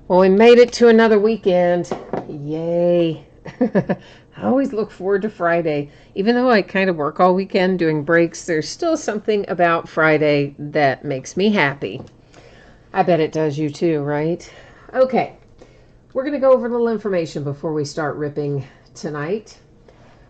Well, we made it to another weekend. Yay. I always look forward to Friday. Even though I kind of work all weekend doing breaks, there's still something about Friday that makes me happy. I bet it does you too, right? Okay, we're going to go over a little information before we start ripping tonight.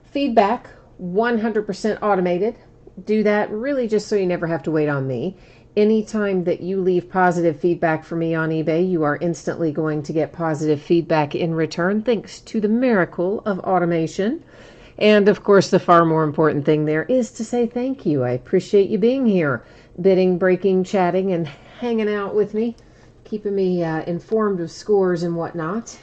Feedback, 100% automated. Do that really just so you never have to wait on me. Anytime that you leave positive feedback for me on eBay, you are instantly going to get positive feedback in return, thanks to the miracle of automation. And of course, the far more important thing there is to say thank you. I appreciate you being here, bidding, breaking, chatting, and hanging out with me, keeping me informed of scores and whatnot.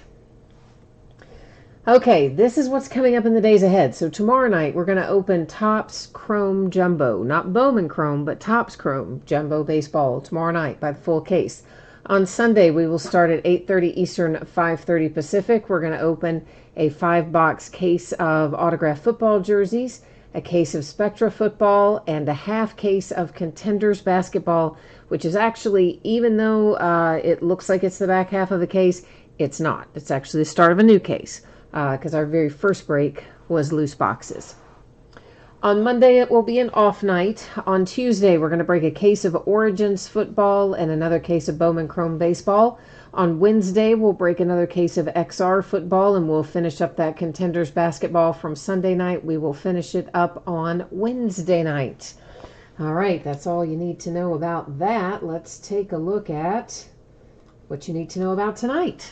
Okay, this is what's coming up in the days ahead. So tomorrow night we're going to open Topps Chrome Jumbo, not Bowman Chrome, but Topps Chrome Jumbo Baseball tomorrow night by the full case. On Sunday we will start at 8:30 Eastern, 5:30 Pacific. We're going to open a 5-box case of autographed football jerseys, a case of Spectra football, and a half case of Contenders basketball, which is actually, even though it looks like it's the back half of the case, it's not. It's actually the start of a new case, because our very first break was loose boxes. On Monday, it will be an off night. On Tuesday, we're going to break a case of Origins football and another case of Bowman Chrome baseball. On Wednesday, we'll break another case of XR football, and we'll finish up that Contenders basketball from Sunday night. We will finish it up on Wednesday night. All right, that's all you need to know about that. Let's take a look at what you need to know about tonight.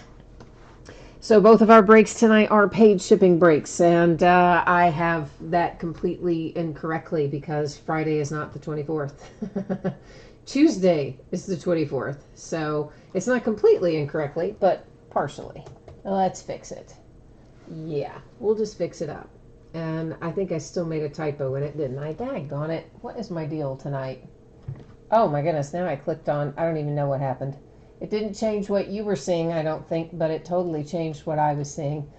So both of our breaks tonight are paid shipping breaks, and I have that completely incorrectly because Friday is not the 24th. Tuesday is the 24th, so it's not completely incorrectly, but partially. Let's fix it. Yeah, we'll just fix it up. And I think I still made a typo in it, didn't I? Daggone it. What is my deal tonight? Oh my goodness, now I clicked on, I don't even know what happened. It didn't change what you were seeing, I don't think, but it totally changed what I was seeing.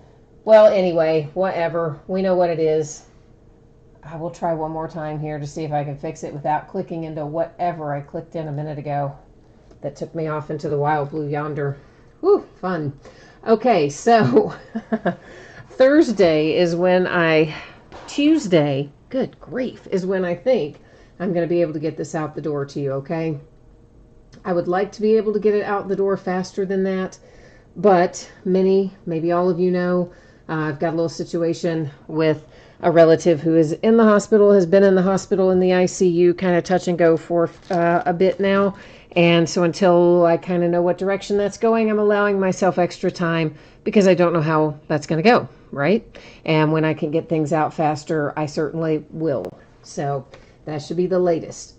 Well, anyway, whatever. We know what it is. I will try one more time here to see if I can fix it without clicking into whatever I clicked in a minute ago. That took me off into the wild blue yonder. Whew, fun. Okay, so Thursday is when Tuesday, good grief, is when I think I'm going to be able to get this out the door to you, okay? I would like to be able to get it out the door faster than that, but maybe all of you know, I've got a little situation with a relative who is in the hospital, has been in the hospital in the ICU, kind of touch and go for a bit now. And so until I kind of know what direction that's going, I'm allowing myself extra time because I don't know how that's going to go, right? And when I can get things out faster, I certainly will. So that should be the latest.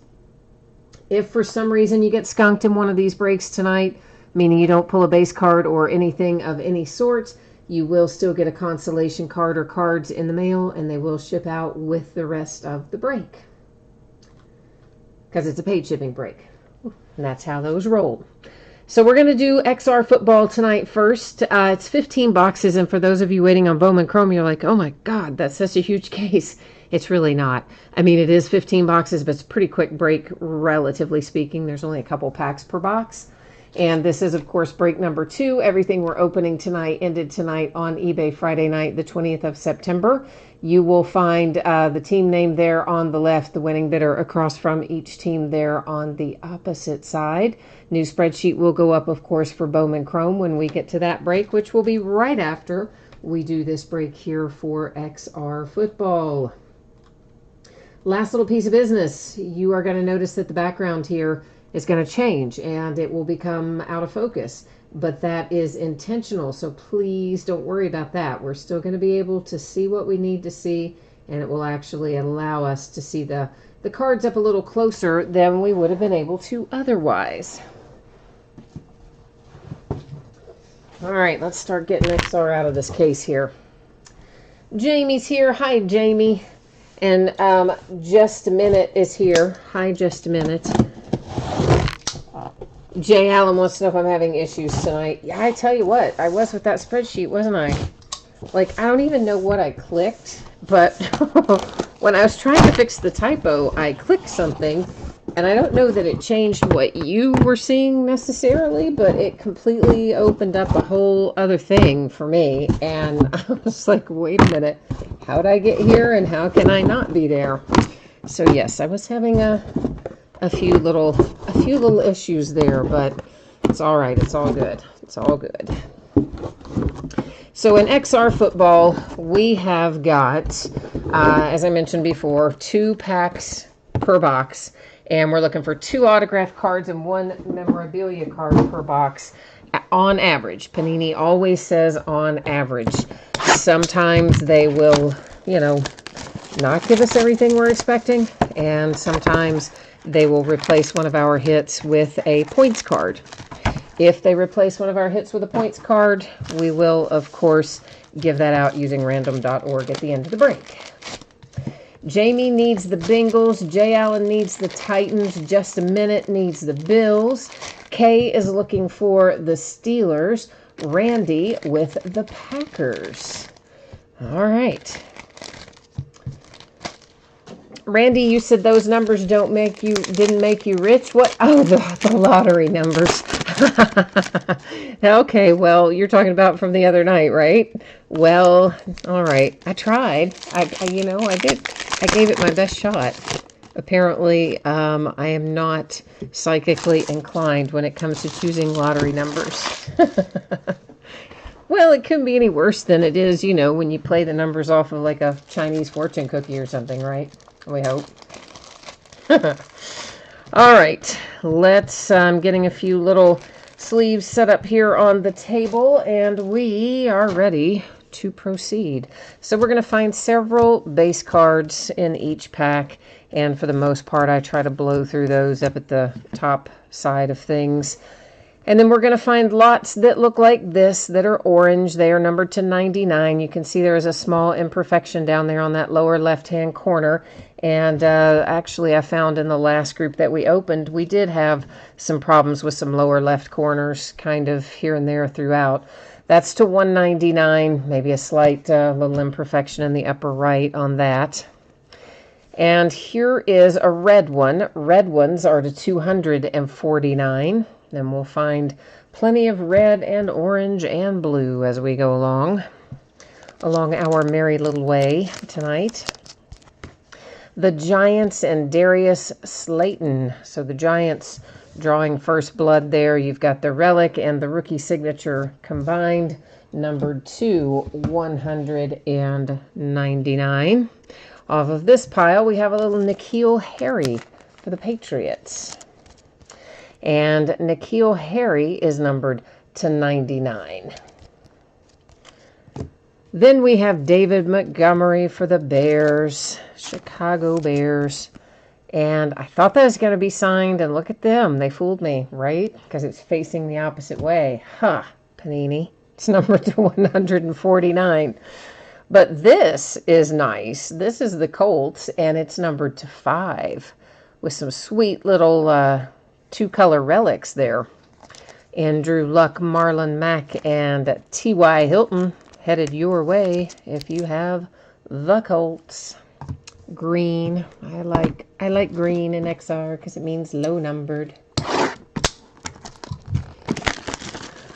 If for some reason you get skunked in one of these breaks tonight, meaning you don't pull a base card or anything of any sort, you will still get a consolation card or cards in the mail, and they will ship out with the rest of the break. Because it's a paid shipping break. And that's how those roll. So we're going to do XR football tonight first. It's 15 boxes, and for those of you waiting on Bowman Chrome, you're like, oh my God, that's such a huge case. It's really not. I mean, it is 15 boxes, but it's a pretty quick break, relatively speaking. There's only a couple packs per box. And this is, of course, break number 2. Everything we're opening tonight ended tonight on eBay Friday night, the 20th of September. You will find the team name there on the left, the winning bidder across from each team there on the opposite side. New spreadsheet will go up, of course, for Bowman Chrome when we get to that break, which will be right after we do this break here for XR football. Last little piece of business. You are going to notice that the background here is going to change and it will become out of focus, but that is intentional, so please don't worry about that. We're still going to be able to see what we need to see, and it will actually allow us to see the cards up a little closer than we would have been able to otherwise. All right, let's start getting XR out of this case here. Jamie's here. Hi, Jamie. And Just a Minute is here. Hi, Just a Minute. Jay Allen wants to know if I'm having issues tonight. Yeah, I tell you what, I was with that spreadsheet, wasn't I? Like, I don't even know what I clicked, but when I was trying to fix the typo, I clicked something, And I don't know that it changed what you were seeing necessarily, but it completely opened up a whole other thing for me. And I was like, wait a minute, how'd I get here and how can I not be there? So yes, I was having a few little issues there, but it's all right. It's all good. It's all good. So in XR football, we have got, as I mentioned before, 2 packs per box, and we're looking for 2 autograph cards and 1 memorabilia card per box on average. Panini always says on average. Sometimes they will, not give us everything we're expecting, and sometimes they will replace one of our hits with a points card. If they replace one of our hits with a points card, we will, of course, give that out using random.org at the end of the break. Jamie needs the Bengals. Jay Allen needs the Titans. Just a Minute needs the Bills. Kay is looking for the Steelers. Randy with the Packers. All right. Randy, you said those numbers didn't make you rich. What? Oh, the lottery numbers. Okay, well, you're talking about from the other night, right? Well, all right. I tried. I did. I gave it my best shot. Apparently, I am not psychically inclined when it comes to choosing lottery numbers. Well, it couldn't be any worse than it is, when you play the numbers off of like a Chinese fortune cookie or something, right? We hope. All right, let's, I'm getting a few little sleeves set up here on the table, and we are ready to proceed. So we're going to find several base cards in each pack, and for the most part, I try to blow through those up at the top side of things. And then we're going to find lots that look like this that are orange. They are numbered to 99. You can see there is a small imperfection down there on that lower left-hand corner. And actually, I found in the last group that we opened, we did have some problems with some lower left corners kind of here and there throughout. That's to 199, maybe a slight little imperfection in the upper right on that. And here is a red one. Red ones are to 249. Then we'll find plenty of red and orange and blue as we go along our merry little way tonight. The Giants and Darius Slayton. So the Giants drawing first blood there. You've got the relic and the rookie signature combined, numbered to 199. Off of this pile, we have a little N'Keal Harry for the Patriots. And N'Keal Harry is numbered to 99. Then we have David Montgomery for the Bears, Chicago Bears. And I thought that was going to be signed, and look at them. They fooled me, right? Because it's facing the opposite way. Panini. It's numbered to 149. But this is nice. This is the Colts, and it's numbered to 5 with some sweet little 2-color relics there. Andrew Luck, Marlon Mack, and T.Y. Hilton headed your way if you have the Colts. Green. I like green in XR because it means low numbered.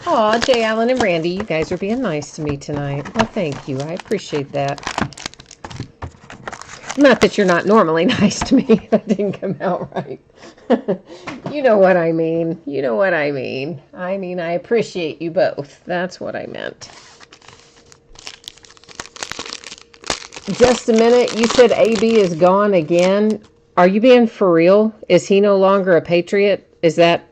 Aw, Jay Allen and Randy, you guys are being nice to me tonight. Well, thank you. I appreciate that. Not that you're not normally nice to me. That didn't come out right. You know what I mean. You know what I mean. I appreciate you both. That's what I meant. Just a minute. You said AB is gone again. Are you being for real? Is he no longer a Patriot? Is that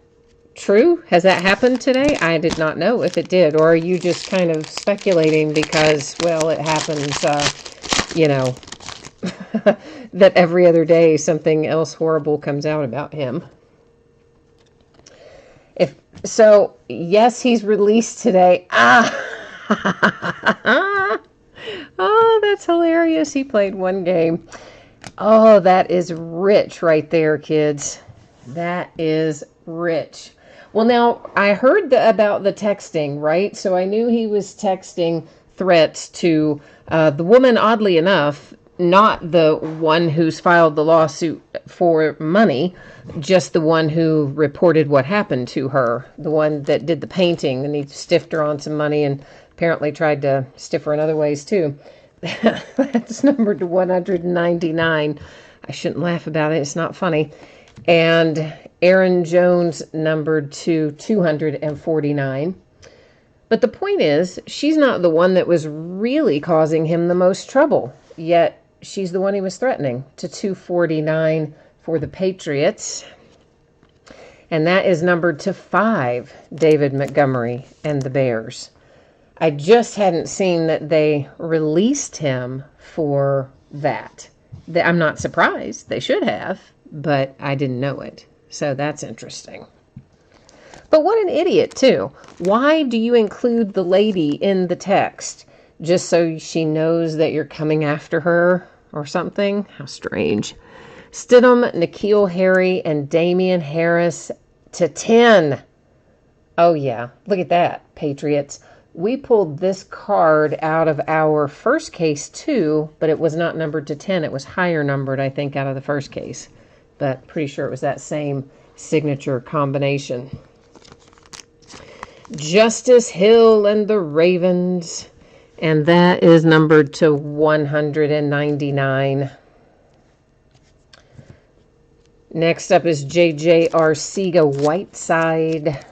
true? Has that happened today? I did not know if it did. Or are you just kind of speculating because, well, it happens, that every other day something else horrible comes out about him. Yes, he's released today. Oh, that's hilarious. He played one game. Oh, that is rich right there, kids. That is rich. Well, now, I heard about the texting, right? So I knew he was texting threats to the woman, oddly enough, not the one who's filed the lawsuit for money, just the one who reported what happened to her, the one that did the painting, and he stiffed her on some money and apparently tried to stiff her in other ways too. That's numbered to 199. I shouldn't laugh about it. It's not funny. And Aaron Jones numbered to 249. But the point is, she's not the one that was really causing him the most trouble. Yet, she's the one he was threatening, to 249 for the Patriots. And that is numbered to 5, David Montgomery and the Bears. I just hadn't seen that they released him for that. I'm not surprised. They should have, but I didn't know it. So that's interesting. But what an idiot, too. Why do you include the lady in the text? Just so she knows that you're coming after her or something? How strange. Stidham, N'Keal Harry, and Damian Harris to 10. Oh, yeah. Look at that, Patriots. We pulled this card out of our first case, too, but it was not numbered to 10. It was higher numbered, I think, out of the first case. But pretty sure it was that same signature combination. Justice Hill and the Ravens, and that is numbered to 199. Next up is J.J. Arcega-Whiteside,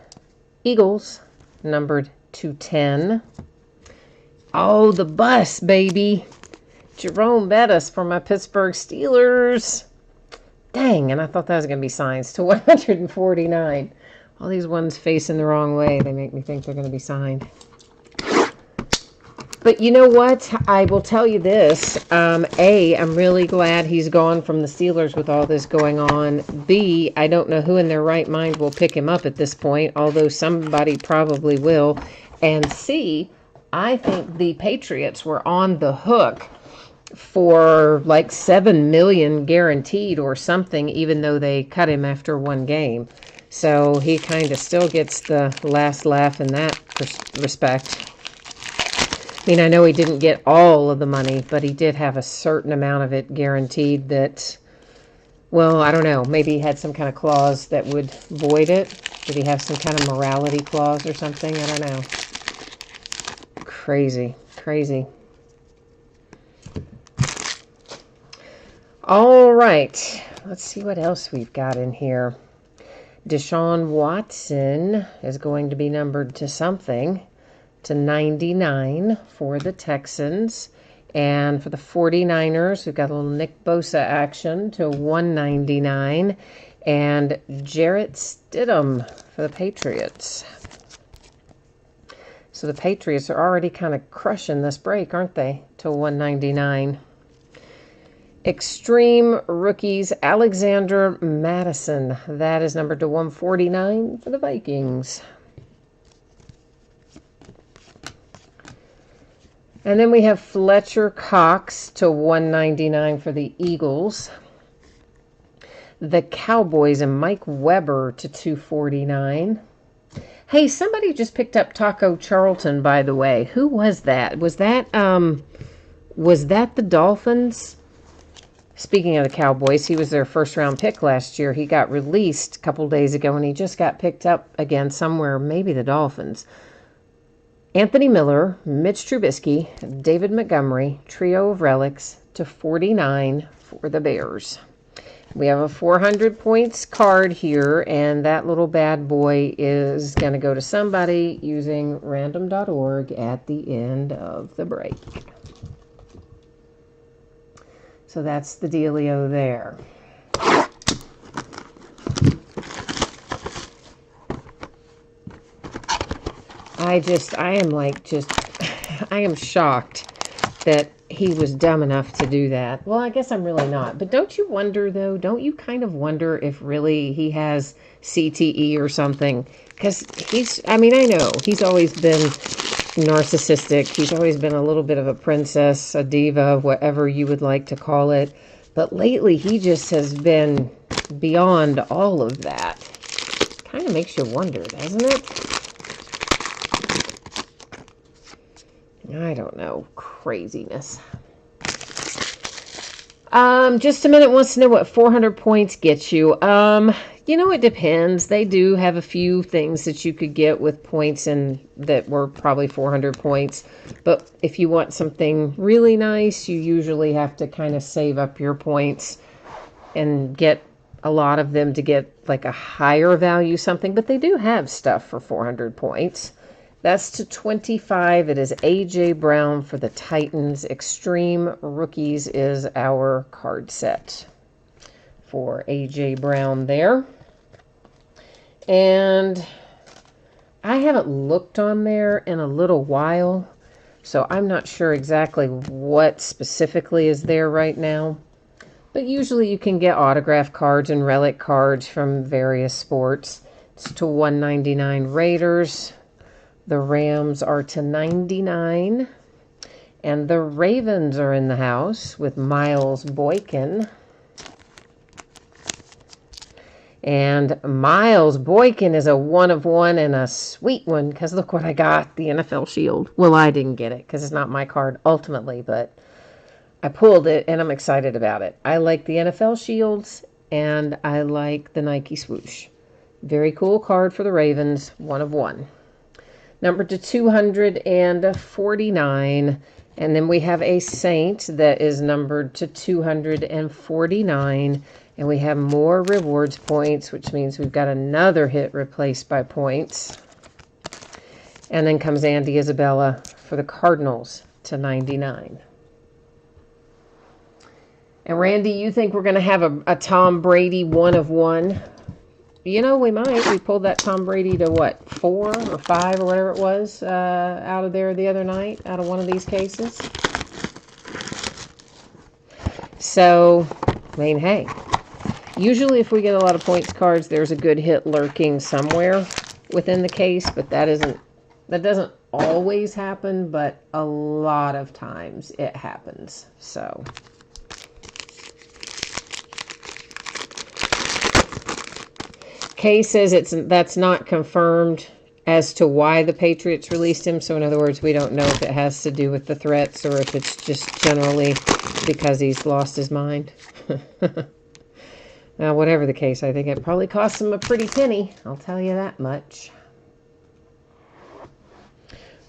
Eagles, numbered to 10. Oh, the bus, baby. Jerome Bettis for my Pittsburgh Steelers. Dang, and I thought that was going to be signs to 149. All these ones facing the wrong way, they make me think they're going to be signed. But you know what? I will tell you this. A, I'm really glad he's gone from the Steelers with all this going on. B, I don't know who in their right mind will pick him up at this point, although somebody probably will. And C, I think the Patriots were on the hook for like $7 million guaranteed or something, even though they cut him after one game. So he kind of still gets the last laugh in that respect. I mean, I know he didn't get all of the money, but he did have a certain amount of it guaranteed that, well, I don't know. Maybe he had some kind of clause that would void it. Did he have some kind of morality clause or something? I don't know. Crazy, crazy. All right. Let's see what else we've got in here. Deshaun Watson is going to be numbered to something, to 99 for the Texans. And for the 49ers, we've got a little Nick Bosa action to 199. And Jarrett Stidham for the Patriots. So the Patriots are already kind of crushing this break, aren't they? To 199. Extreme Rookies, Alexander Madison. That is numbered to 149 for the Vikings. And then we have Fletcher Cox to 199 for the Eagles. The Cowboys and Mike Weber to 249. Hey, somebody just picked up Taco Charlton, by the way. Who was that? Was that the Dolphins? Speaking of the Cowboys, he was their first-round pick last year. He got released a couple days ago, and he just got picked up again somewhere, maybe the Dolphins. Anthony Miller, Mitch Trubisky, David Montgomery, trio of relics to 49 for the Bears. We have a 400 points card here, and that little bad boy is going to go to somebody using random.org at the end of the break. So that's the dealio there. I am shocked that he was dumb enough to do that. Well, I guess I'm really not. But don't you wonder, though, don't you kind of wonder if really he has CTE or something? Because I know, he's always been narcissistic. He's always been a little bit of a princess, a diva, whatever you would like to call it. But lately, he just has been beyond all of that. Kind of makes you wonder, doesn't it? I don't know. Craziness. Just a minute wants to know what 400 points gets you. It depends. They do have a few things that you could get with points and that were probably 400 points. But if you want something really nice, you usually have to kind of save up your points and get a lot of them to get like a higher value something. But they do have stuff for 400 points. That's to 25. It is A.J. Brown for the Titans. Extreme Rookies is our card set for A.J. Brown there. And I haven't looked on there in a little while, so I'm not sure exactly what specifically is there right now. But usually you can get autograph cards and relic cards from various sports. It's to 199 Raiders. The Rams are to 99. And the Ravens are in the house with Miles Boykin. And Miles Boykin is a 1 of 1 and a sweet one, because look what I got, the NFL Shield. Well, I didn't get it because it's not my card ultimately, but I pulled it and I'm excited about it. I like the NFL Shields and I like the Nike swoosh. Very cool card for the Ravens, 1 of 1. Number to 249. And then we have a Saint that is numbered to 249. And we have more rewards points, which means we've got another hit replaced by points. And then comes Andy Isabella for the Cardinals to 99. And Randy, you think we're going to have a Tom Brady 1 of 1? We might. We pulled that Tom Brady to what, 4 or 5 or whatever it was out of there the other night, out of one of these cases. So, hey, usually if we get a lot of points cards, there's a good hit lurking somewhere within the case, but that doesn't always happen, but a lot of times it happens. So Kay says that's not confirmed as to why the Patriots released him. So in other words, we don't know if it has to do with the threats or if it's just generally because he's lost his mind. Now, whatever the case, I think it probably cost him a pretty penny. I'll tell you that much.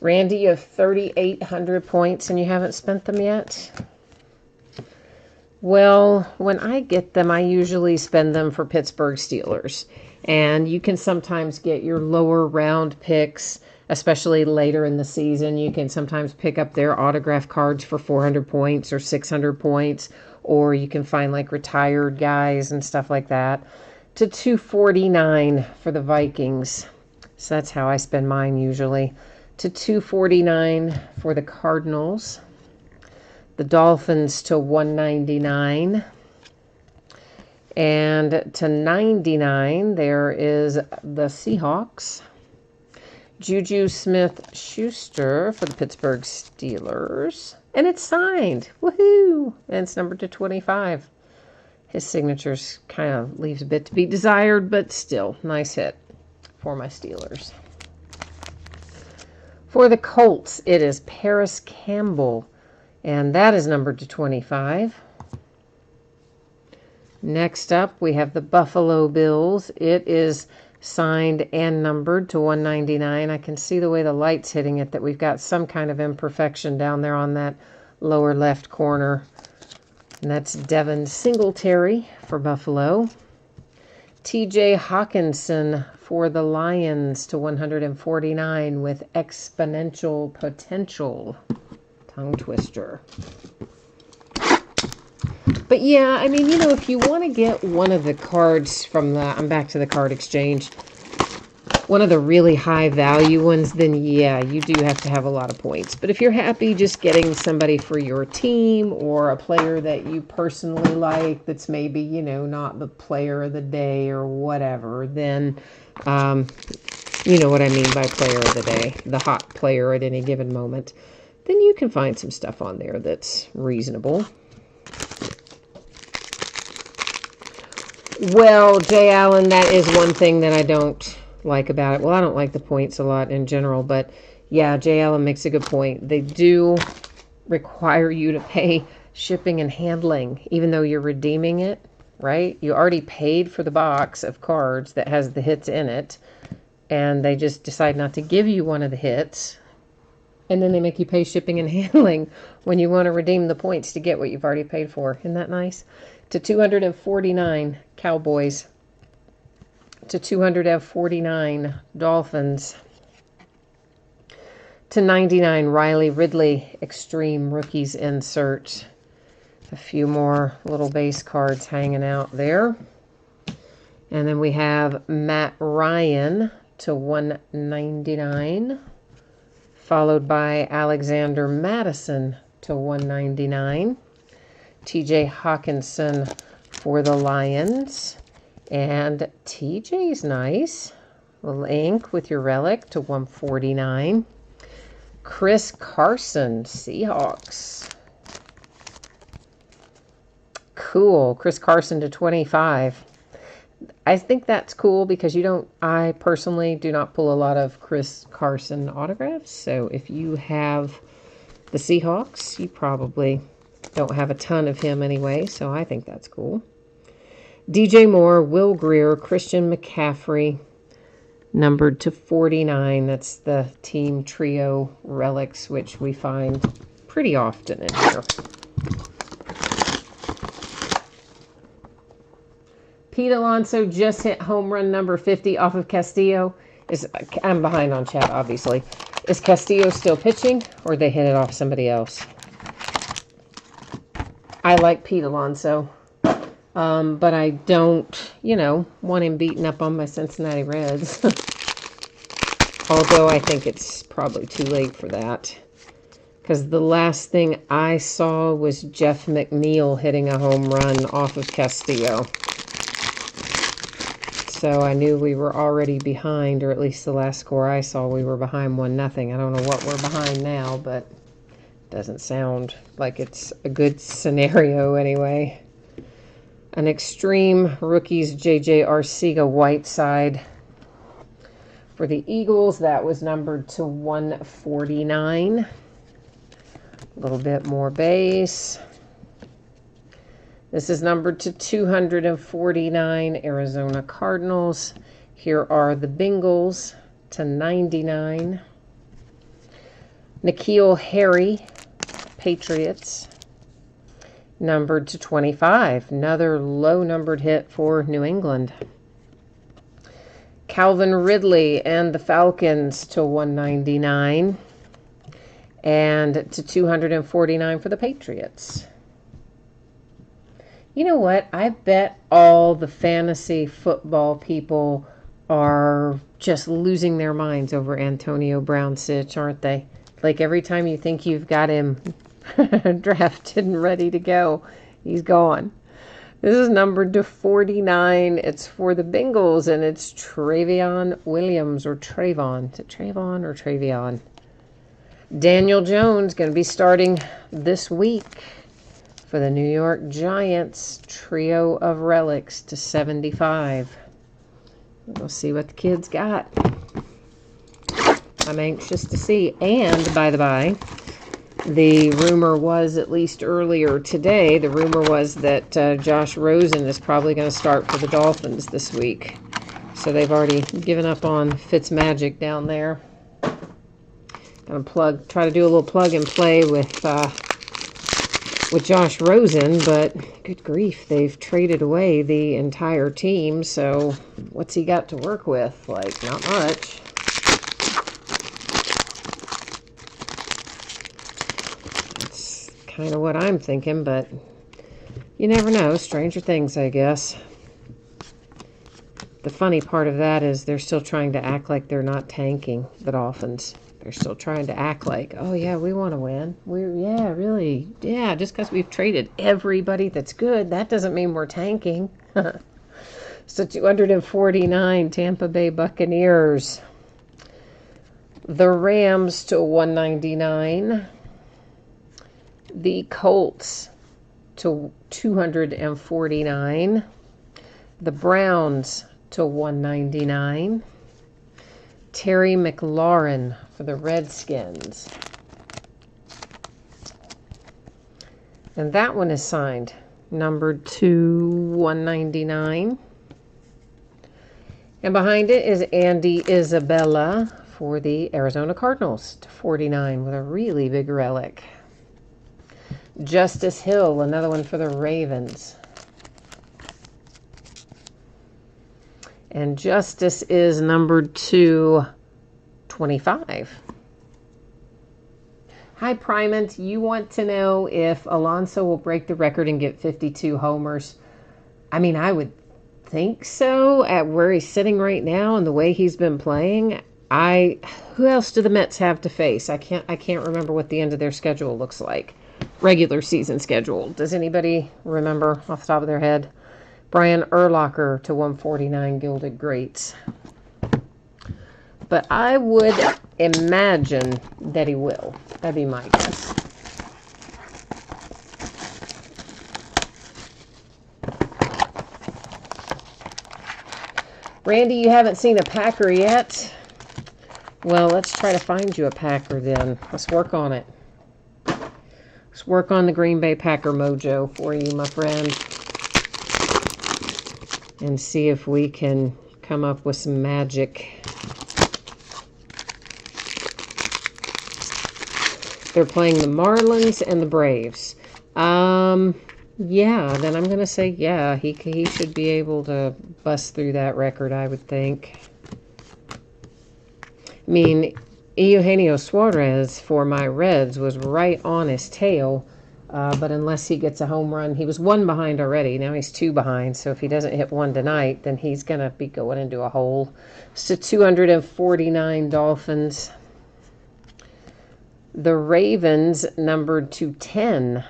Randy, you have 3,800 points and you haven't spent them yet? Well, when I get them, I usually spend them for Pittsburgh Steelers. And you can sometimes get your lower round picks, especially later in the season. You can sometimes pick up their autograph cards for 400 points or 600 points. Or you can find like retired guys and stuff like that. To 249 for the Vikings. So that's how I spend mine usually. To 249 for the Cardinals. The Dolphins to 199. And to 99, there is the Seahawks. Juju Smith-Schuster for the Pittsburgh Steelers. And it's signed. Woohoo! And it's numbered to 25. His signature's kind of leaves a bit to be desired, but still, nice hit for my Steelers. For the Colts, it is Paris Campbell. And that is numbered to 25. Next up, we have the Buffalo Bills. It is signed and numbered to 199. I can see the way the light's hitting it that we've got some kind of imperfection down there on that lower left corner. And that's Devin Singletary for Buffalo. TJ Hawkinson for the Lions to 149 with exponential potential. Tongue twister. But yeah, if you want to get one of the cards from I'm back to the card exchange, one of the really high value ones, then yeah, you do have to have a lot of points. But if you're happy just getting somebody for your team or a player that you personally like that's maybe, not the player of the day or whatever, then you know what I mean by player of the day, the hot player at any given moment, then you can find some stuff on there that's reasonable. Well, Jay Allen, that is one thing that I don't like about it. Well, I don't like the points a lot in general, but yeah, Jay Allen makes a good point. They do require you to pay shipping and handling, even though you're redeeming it, right? You already paid for the box of cards that has the hits in it, and they just decide not to give you one of the hits, and then they make you pay shipping and handling when you want to redeem the points to get what you've already paid for. Isn't that nice? To 249, Cowboys. To 249, Dolphins. To 99, Riley Ridley, Extreme Rookies insert. A few more little base cards hanging out there. And then we have Matt Ryan to 199, followed by Alexander Madison to 199. TJ Hawkinson for the Lions. And TJ's nice. Little ink with your relic to 149. Chris Carson, Seahawks. Cool. Chris Carson to 25. I think that's cool because I personally do not pull a lot of Chris Carson autographs. So if you have the Seahawks, you probably don't have a ton of him anyway. So I think that's cool. DJ Moore, Will Greer, Christian McCaffrey, numbered to 49. That's the team trio relics, which we find pretty often in here. Pete Alonso just hit home run number 50 off of Castillo. I'm behind on chat, obviously. Is Castillo still pitching, or they hit it off somebody else? I like Pete Alonso, but I don't, want him beaten up on my Cincinnati Reds. Although I think it's probably too late for that. Because the last thing I saw was Jeff McNeil hitting a home run off of Castillo. So I knew we were already behind, or at least the last score I saw, we were behind 1-0. I don't know what we're behind now, but it doesn't sound like it's a good scenario anyway. An Extreme Rookies J.J. Arcega-Whiteside. For the Eagles, that was numbered to 149. A little bit more base. This is numbered to 249, Arizona Cardinals. Here are the Bengals to 99. N'Keal Harry, Patriots, numbered to 25. Another low-numbered hit for New England. Calvin Ridley and the Falcons to 199. And to 249 for the Patriots. You know what? I bet all the fantasy football people are just losing their minds over Antonio Brown Sitch, aren't they? Like every time you think you've got him drafted and ready to go, he's gone. This is numbered to 49. It's for the Bengals, and it's Travion Williams, or Trayvon. Is it Trayvon or Travion? Daniel Jones going to be starting this week for the New York Giants. Trio of relics to 75. We'll see what the kids got. I'm anxious to see. And, by the by, the rumor was, at least earlier today, the rumor was that Josh Rosen is probably going to start for the Dolphins this week. So they've already given up on Fitzmagic down there. Gonna try to do a little plug and play with Josh Rosen, but good grief, they've traded away the entire team, so what's he got to work with? Like, not much. That's kind of what I'm thinking, but you never know. Stranger things, I guess. The funny part of that is they're still trying to act like they're not tanking, the Dolphins. They're still trying to act like, oh, yeah, we want to win. Just because we've traded everybody that's good, that doesn't mean we're tanking. So 249, Tampa Bay Buccaneers. The Rams to 199. The Colts to 249. The Browns to 199. Terry McLaurin for the Redskins. And that one is signed, numbered to 199. And behind it is Andy Isabella for the Arizona Cardinals to 49 with a really big relic. Justice Hill, another one for the Ravens. And Justice is numbered to 25. Hi, Primant. You want to know if Alonso will break the record and get 52 homers? I mean, I would think so at where he's sitting right now and the way he's been playing. Who else do the Mets have to face? I can't remember what the end of their schedule looks like. Regular season schedule. Does anybody remember off the top of their head? Brian Urlacher to 149 Gilded Greats. But I would imagine that he will. That'd be my guess. Randy, you haven't seen a Packer yet? Well, let's try to find you a Packer then. Let's work on it. Let's work on the Green Bay Packer mojo for you, my friend. And see if we can come up with some magic. They're playing the Marlins and the Braves. Yeah, then I'm going to say, yeah, he should be able to bust through that record, I would think. I mean, Eugenio Suarez for my Reds was right on his tail, but unless he gets a home run, he was 1 behind already. Now he's 2 behind, so if he doesn't hit 1 tonight, then he's going to be going into a hole. So 249 Dolphins. The Ravens numbered to 10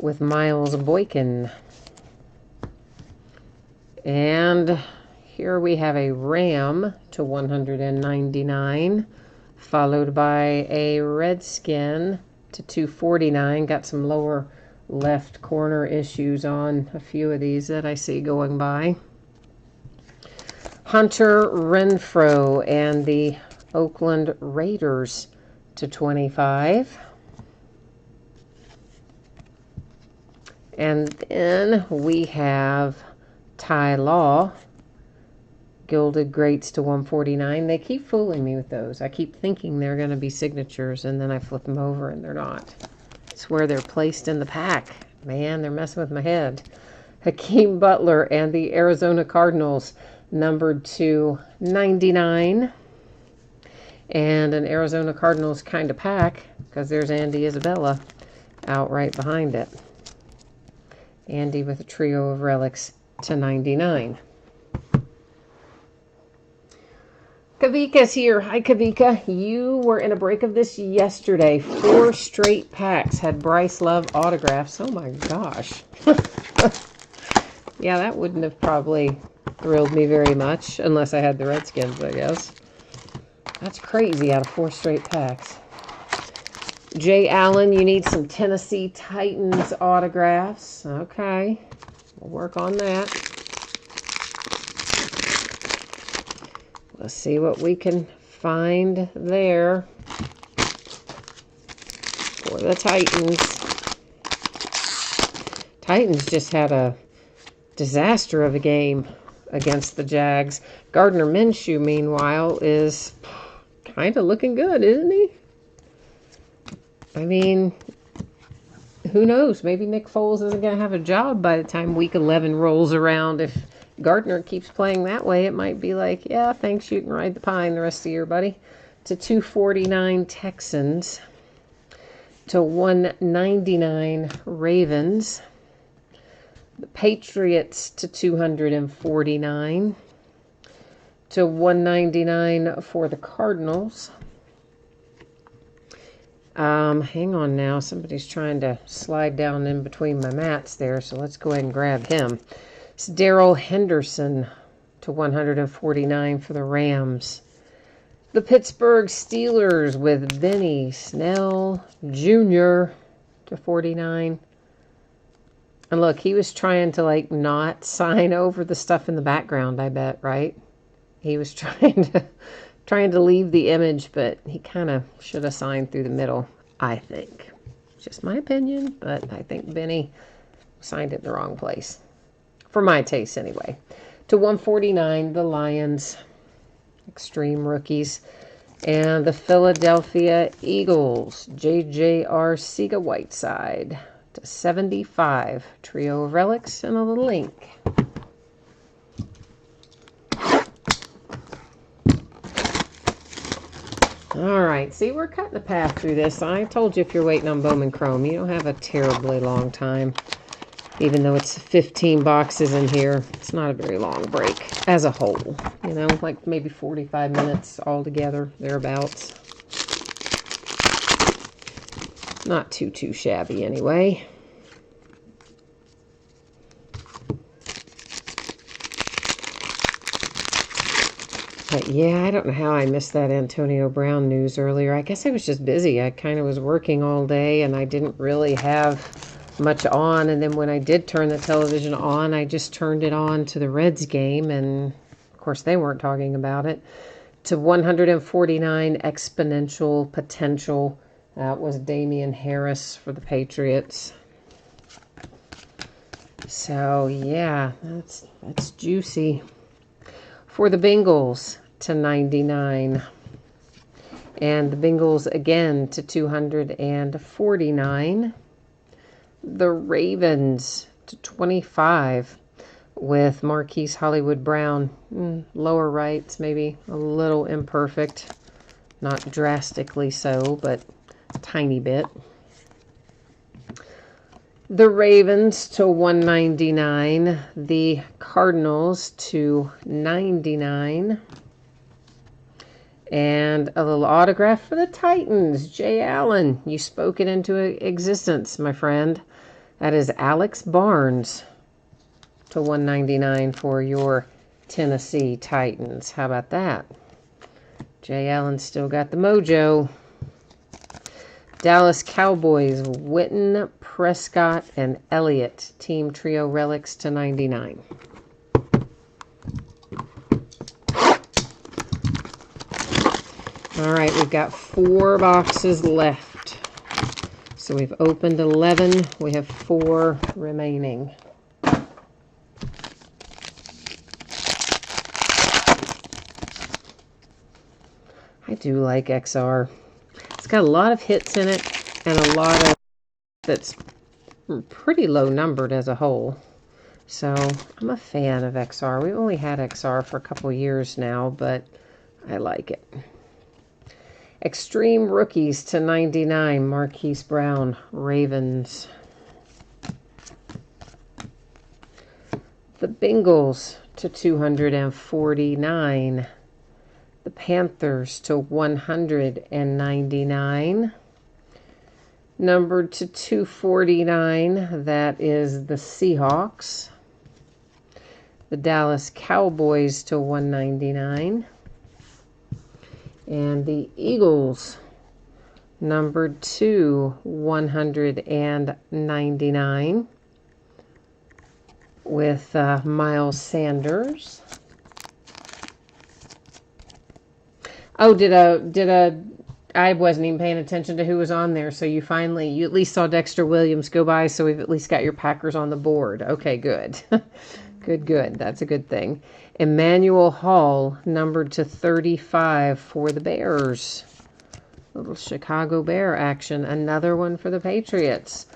with Miles Boykin. And here we have a Ram to 199, followed by a Redskin to 249. Got some lower left corner issues on a few of these that I see going by. Hunter Renfroe and the Oakland Raiders to 25. And then we have Ty Law, Gilded Greats to 149. They keep fooling me with those. I keep thinking they're going to be signatures, and then I flip them over, and they're not. It's where they're placed in the pack. Man, they're messing with my head. Hakeem Butler and the Arizona Cardinals, numbered to 99. And an Arizona Cardinals kind of pack, because there's Andy Isabella out right behind it. Andy with a trio of relics to 99. Kavika's here. Hi, Kavika. You were in a break of this yesterday. 4 straight packs had Bryce Love autographs. Oh, my gosh. Yeah, that wouldn't have probably thrilled me very much, unless I had the Redskins, I guess. That's crazy out of 4 straight packs. Jay Allen, you need some Tennessee Titans autographs. Okay. We'll work on that. Let's see what we can find there for the Titans. Titans just had a disaster of a game against the Jags. Gardner Minshew, meanwhile, is kind of looking good, isn't he? I mean, who knows? Maybe Nick Foles isn't going to have a job by the time week 11 rolls around. If Gardner keeps playing that way, it might be like, yeah, thanks, you can ride the pine the rest of the year, buddy. To 249 Texans. To 199 Ravens. The Patriots to 249. To 199 for the Cardinals. Hang on now. Somebody's trying to slide down in between my mats there, so let's go ahead and grab him. It's Darrell Henderson to 149 for the Rams. The Pittsburgh Steelers with Benny Snell Jr. to 49. And look, he was trying to, like, not sign over the stuff in the background, I bet, right? He was trying to leave the image, but he kind of should have signed through the middle, I think. Just my opinion, but I think Benny signed it in the wrong place. For my taste, anyway. To 149, the Lions, Extreme Rookies. And the Philadelphia Eagles, J.J. Arcega-Whiteside. To 75, trio of relics and a little ink. All right, see, we're cutting the path through this. I told you if you're waiting on Bowman Chrome, you don't have a terribly long time. Even though it's 15 boxes in here, it's not a very long break as a whole. You know, like maybe 45 minutes altogether, thereabouts. Not too shabby anyway. But yeah, I don't know how I missed that Antonio Brown news earlier. I guess I was just busy. I kind of was working all day and I didn't really have much on. And then when I did turn the television on, I just turned it on to the Reds game. And of course, they weren't talking about it. To 149 exponential potential. That was Damian Harris for the Patriots. So yeah, that's juicy. For the Bengals, to 99. And the Bengals again to 249. The Ravens to 25 with Marquise Hollywood Brown. Lower rights, maybe a little imperfect. Not drastically so, but a tiny bit. The Ravens to 199. The Cardinals to 99. And a little autograph for the Titans. Jay Allen, you spoke it into existence, my friend. That is Alex Barnes to 199 for your Tennessee Titans. How about that? Jay Allen still got the mojo. Dallas Cowboys, Witten, Prescott, and Elliott. Team Trio Relics to 99. All right, we've got 4 boxes left. So we've opened 11. We have 4 remaining. I do like XR. It's got a lot of hits in it and a lot of that's pretty low numbered as a whole. So I'm a fan of XR. We've only had XR for a couple years now, but I like it. Extreme Rookies to 99. Marquise Brown, Ravens. The Bengals to 249. The Panthers to 199. Numbered to 249, that is the Seahawks. The Dallas Cowboys to 199. And the Eagles, numbered to 199, with Miles Sanders. Oh, I wasn't even paying attention to who was on there, so you at least saw Dexter Williams go by, so we've at least got your Packers on the board. Okay, good. Good. That's a good thing. Emmanuel Hall, numbered to 35 for the Bears. Little Chicago Bear action. Another one for the Patriots.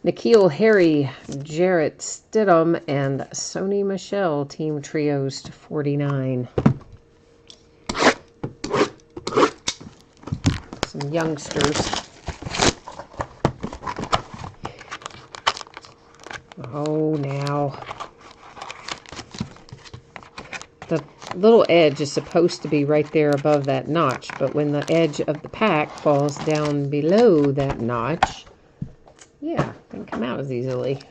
N'Keal Harry, Jarrett Stidham, and Sony Michel, team trios to 49. Some youngsters. Oh, now. The little edge is supposed to be right there above that notch, but when the edge of the pack falls down below that notch, yeah, it doesn't come out as easily.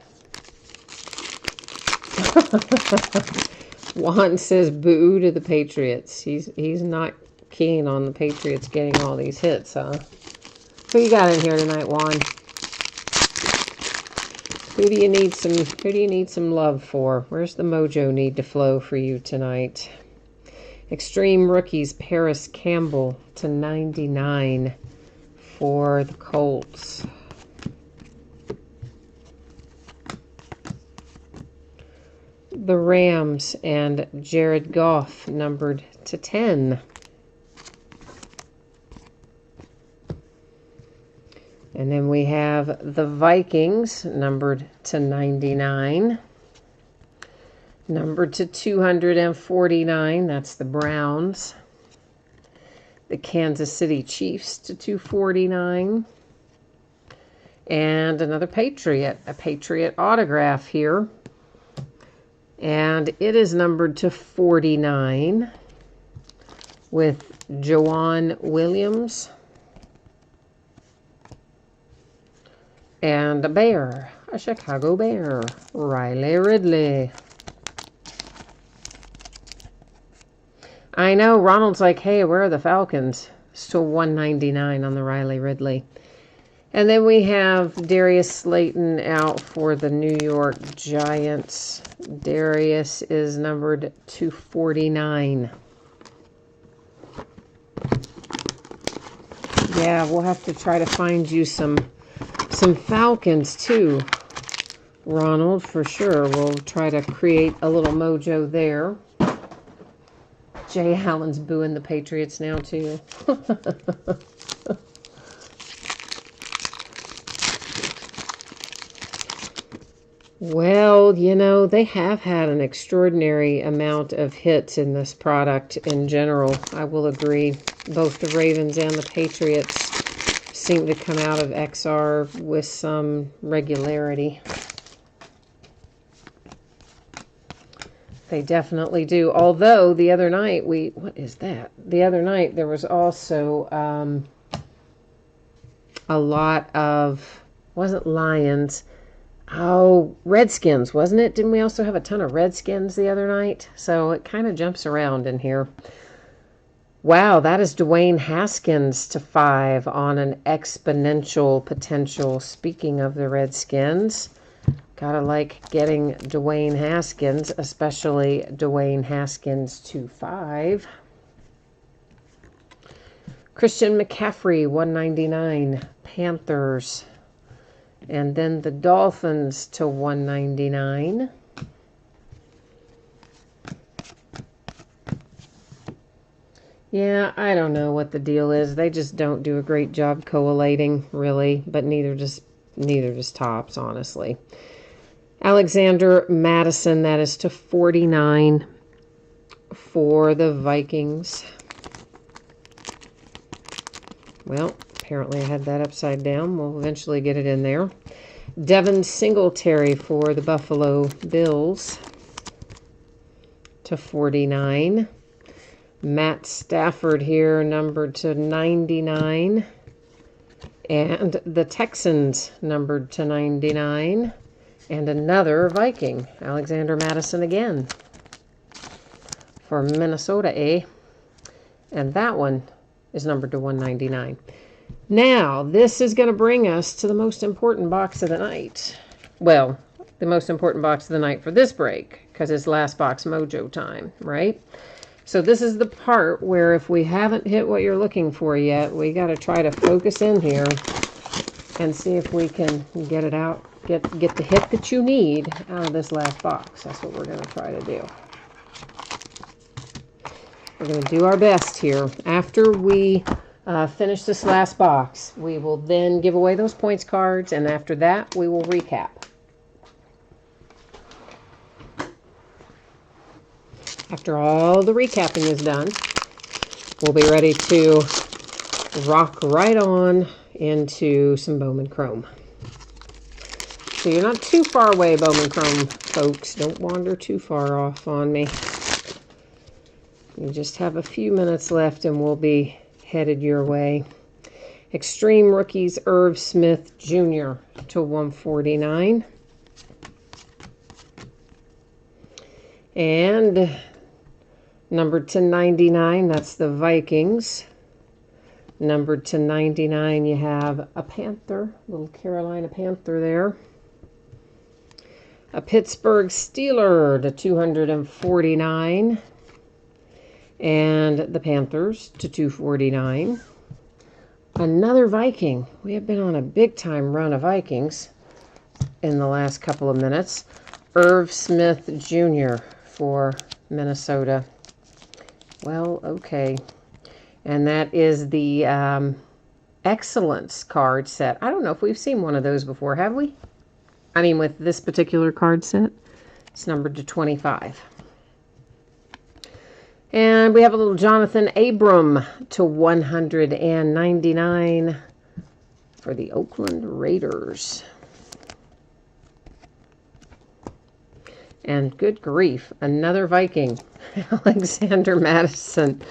Juan says boo to the Patriots. He's not keen on the Patriots getting all these hits, huh? Who you got in here tonight, Juan? Who do you need some love for? Where's the mojo need to flow for you tonight? Extreme Rookies, Paris Campbell to 99 for the Colts. the Rams and Jared Goff, numbered to 10. And then we have the Vikings, numbered to 99. Numbered to 249, that's the Browns. The Kansas City Chiefs to 249. And another Patriot, a Patriot autograph here. And it is numbered to 49 with Jawan Williams. And a Bear, a Chicago Bear, Riley Ridley. I know, Ronald's like, hey, where are the Falcons? Still $199 on the Riley Ridley. And then we have Darius Slayton out for the New York Giants. Darius is numbered 249. Yeah, we'll have to try to find you some Falcons too, Ronald, for sure. We'll try to create a little mojo there. Jay Allen's booing the Patriots now too. Well, you know, they have had an extraordinary amount of hits in this product in general. I will agree. Both the Ravens and the Patriots seem to come out of XR with some regularity. They definitely do. Although the other night what is that? The other night there was also a lot of, wasn't Lions, Redskins, wasn't it? Didn't we also have a ton of Redskins the other night? So it kind of jumps around in here. Wow, that is Dwayne Haskins to 5 on an exponential potential. Speaking of the Redskins, gotta like getting Dwayne Haskins, especially Dwayne Haskins to 5. Christian McCaffrey, 199, Panthers. And then the Dolphins to 199. Yeah, I don't know what the deal is. They just don't do a great job collating, really, but neither does Topps, honestly. Alexander Madison, that is to 49 for the Vikings. Well, apparently I had that upside down. We'll eventually get it in there. Devin Singletary for the Buffalo Bills to 49. Matt Stafford here, numbered to 99. And the Texans, numbered to 99. And another Viking, Alexander Madison again for Minnesota, eh? And that one is numbered to 199. Now, this is going to bring us to the most important box of the night. Well, the most important box of the night for this break, because it's last box mojo time, right? So this is the part where if we haven't hit what you're looking for yet, we got to try to focus in here and see if we can get it out, get the hit that you need out of this last box. That's what we're going to try to do. We're going to do our best here. After we finish this last box, we will then give away those points cards, and after that, we will recap. After all the recapping is done, we'll be ready to rock right on into some Bowman Chrome. So you're not too far away, Bowman Chrome folks. Don't wander too far off on me. You just have a few minutes left and we'll be headed your way. Extreme Rookies, Irv Smith Jr. to 149. And numbered to 99, that's the Vikings. Numbered to 99, you have a Panther, little Carolina Panther there. A Pittsburgh Steeler to 249. And the Panthers to 249. Another Viking. We have been on a big time run of Vikings in the last couple of minutes. Irv Smith Jr. for Minnesota. Well, okay. And that is the Excellence card set. I don't know if we've seen one of those before, have we? I mean, with this particular card set. It's numbered to 25. And we have a little Jonathan Abram to 199 for the Oakland Raiders. And good grief, another Viking, Alexander Madison.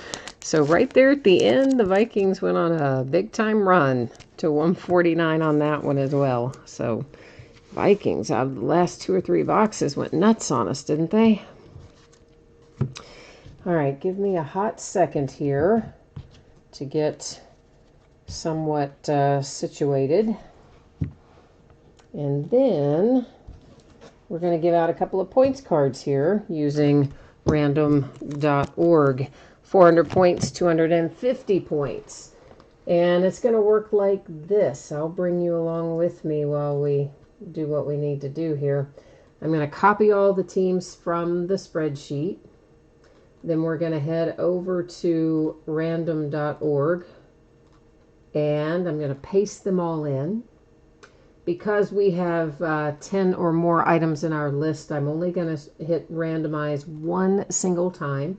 So right there at the end, the Vikings went on a big-time run to 149 on that one as well. So Vikings, out of the last 2 or 3 boxes, went nuts on us, didn't they? All right, give me a hot second here to get somewhat situated. And then we're going to give out a couple of points cards here using random.org. 400 points, 250 points. And it's going to work like this. I'll bring you along with me while we do what we need to do here. I'm going to copy all the teams from the spreadsheet. Then we're going to head over to random.org. And I'm going to paste them all in. Because we have 10 or more items in our list, I'm only going to hit randomize one single time.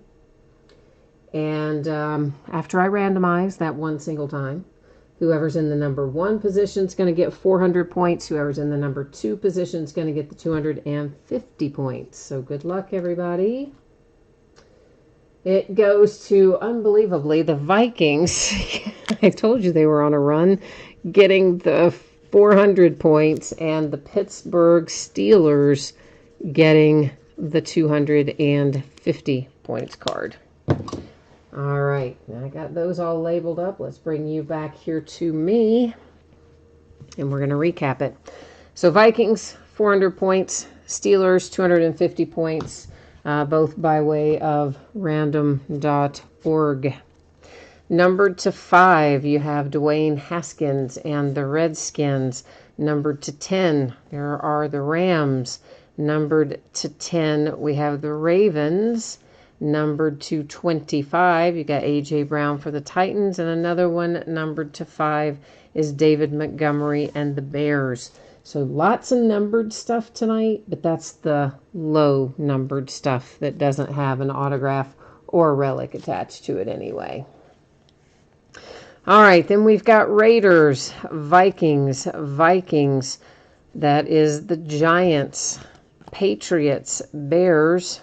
And after I randomize that one single time, whoever's in the number 1 position is going to get 400 points. Whoever's in the number 2 position is going to get the 250 points. So good luck, everybody. It goes to, unbelievably, the Vikings. I told you they were on a run, getting the 400 points, and the Pittsburgh Steelers getting the 250 points card. All right, now I got those all labeled up. Let's bring you back here to me, and we're going to recap it. So Vikings, 400 points. Steelers, 250 points, both by way of random.org. Numbered to 5, you have Dwayne Haskins and the Redskins. Numbered to 10, there are the Rams. Numbered to 10, we have the Ravens. Numbered to 25, you got A.J. Brown for the Titans. And another one numbered to 5 is David Montgomery and the Bears. So lots of numbered stuff tonight, but that's the low numbered stuff that doesn't have an autograph or a relic attached to it anyway. All right, then we've got Raiders, Vikings. That is the Giants, Patriots, Bears,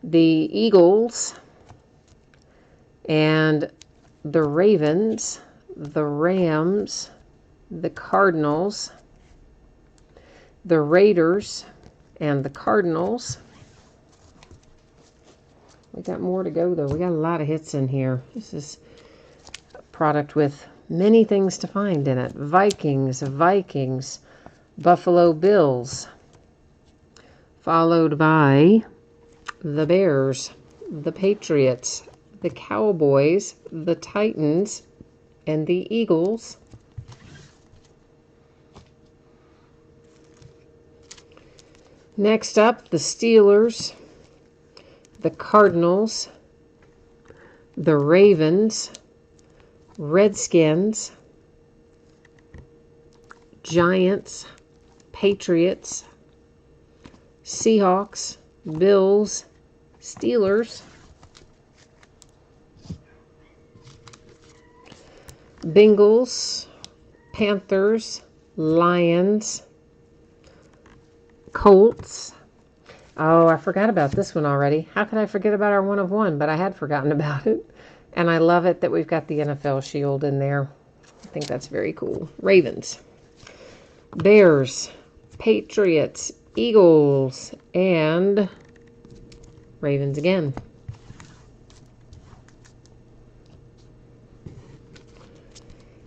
the Eagles, and the Ravens, the Rams, the Cardinals, the Raiders, and the Cardinals. We got more to go, though. We got a lot of hits in here. This is a product with many things to find in it. Vikings, Buffalo Bills, followed by the Bears, the Patriots, the Cowboys, the Titans, and the Eagles. Next up, the Steelers, the Cardinals, the Ravens, Redskins, Giants, Patriots, Seahawks, Bills, Steelers, Bengals, Panthers, Lions, Colts. Oh, I forgot about this one already. How could I forget about our 1 of 1? But I had forgotten about it. And I love it that we've got the NFL shield in there. I think that's very cool. Ravens, Bears, Patriots, Eagles, and Ravens again.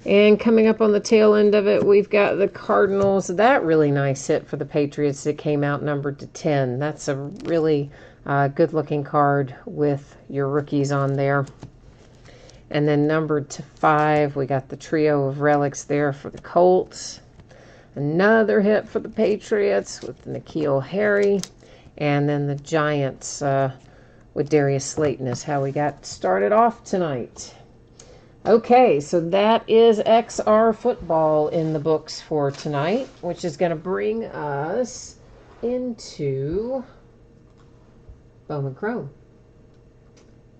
And coming up on the tail end of it, we've got the Cardinals. That really nice hit for the Patriots that came out numbered to 10. That's a really good-looking card with your rookies on there. And then numbered to 5, we got the trio of relics there for the Colts. Another hit for the Patriots with N'Keal Harry. And then the Giants with Darius Slayton is how we got started off tonight. Okay, so that is XR football in the books for tonight, which is going to bring us into Bowman Chrome.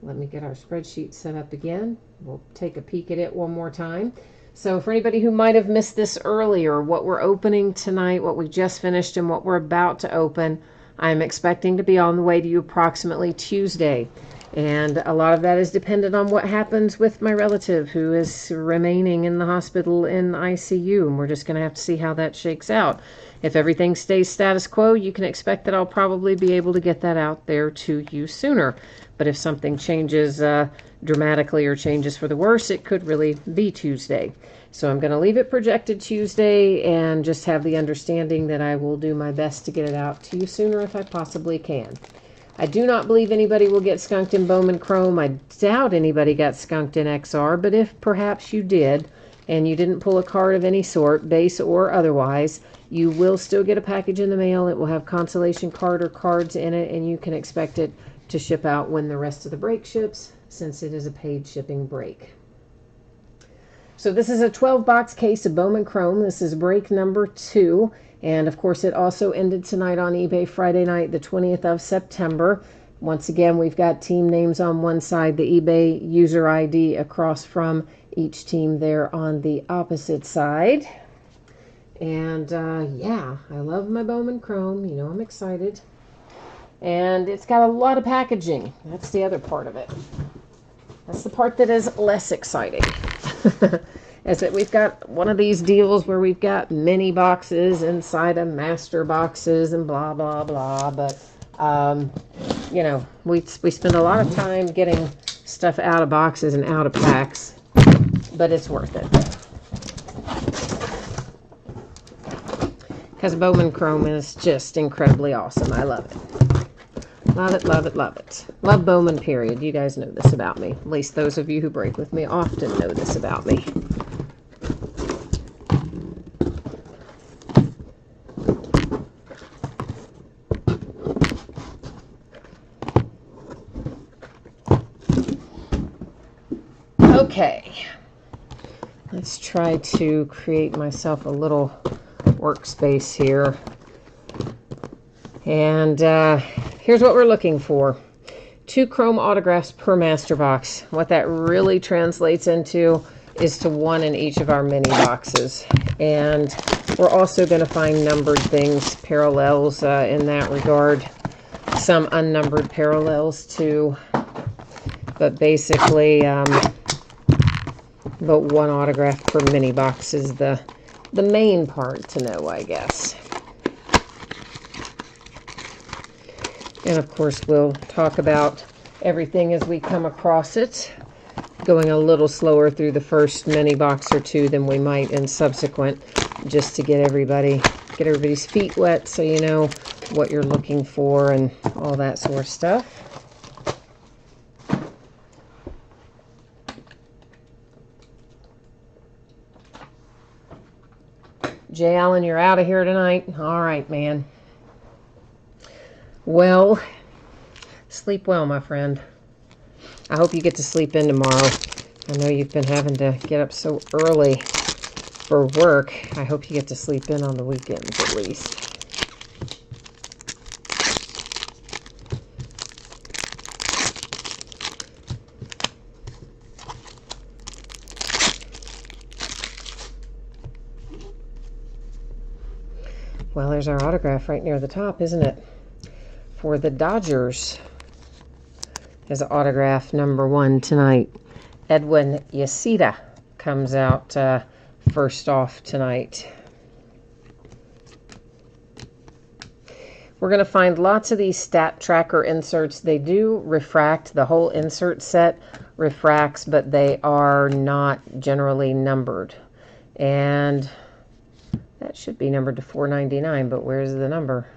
Let me get our spreadsheet set up again. We'll take a peek at it one more time. So for anybody who might have missed this earlier, what we're opening tonight, what we just finished, and what we're about to open, I'm expecting to be on the way to you approximately Tuesday. And a lot of that is dependent on what happens with my relative who is remaining in the hospital in ICU. And we're just going to have to see how that shakes out. If everything stays status quo, you can expect that I'll probably be able to get that out there to you sooner. But if something changes dramatically or changes for the worse, it could really be Tuesday. So I'm going to leave it projected Tuesday and just have the understanding that I will do my best to get it out to you sooner if I possibly can. I do not believe anybody will get skunked in Bowman Chrome. I doubt anybody got skunked in XR, but if perhaps you did and you didn't pull a card of any sort, base or otherwise, you will still get a package in the mail. It will have consolation card or cards in it, and you can expect it to ship out when the rest of the break ships, since it is a paid shipping break. So this is a 12-box case of Bowman Chrome. This is break number 2. And of course, it also ended tonight on eBay Friday night, the 20th of September. Once again, we've got team names on one side, the eBay user ID across from each team there on the opposite side. And yeah, I love my Bowman Chrome. You know, I'm excited. And it's got a lot of packaging. That's the other part of it. That's the part that is less exciting. Is that we've got one of these deals where we've got mini boxes inside of master boxes and blah, blah, blah. But, you know, we spend a lot of time getting stuff out of boxes and out of packs. But it's worth it. Because Bowman Chrome is just incredibly awesome. I love it. Love it, love it, love it. Love Bowman, period. You guys know this about me. At least those of you who break with me often know this about me. Okay, let's try to create myself a little workspace here. And here's what we're looking for. 2 chrome autographs per master box. What that really translates into is to 1 in each of our mini boxes. And we're also going to find numbered things, parallels in that regard. Some unnumbered parallels too. But basically, but 1 autograph per mini box is the main part to know, I guess. And of course, we'll talk about everything as we come across it, going a little slower through the first mini box or 2 than we might in subsequent, just to get everybody's feet wet so you know what you're looking for and all that sort of stuff. Jay Allen, you're out of here tonight. All right, man. Well, sleep well, my friend. I hope you get to sleep in tomorrow. I know you've been having to get up so early for work. I hope you get to sleep in on the weekends at least. Well, there's our autograph right near the top, isn't it? For the Dodgers is autograph number 1 tonight. Edwin Yasida comes out first off tonight. We're going to find lots of these stat tracker inserts. They do refract. The whole insert set refracts, but they are not generally numbered. And that should be numbered to 499, but where's the number?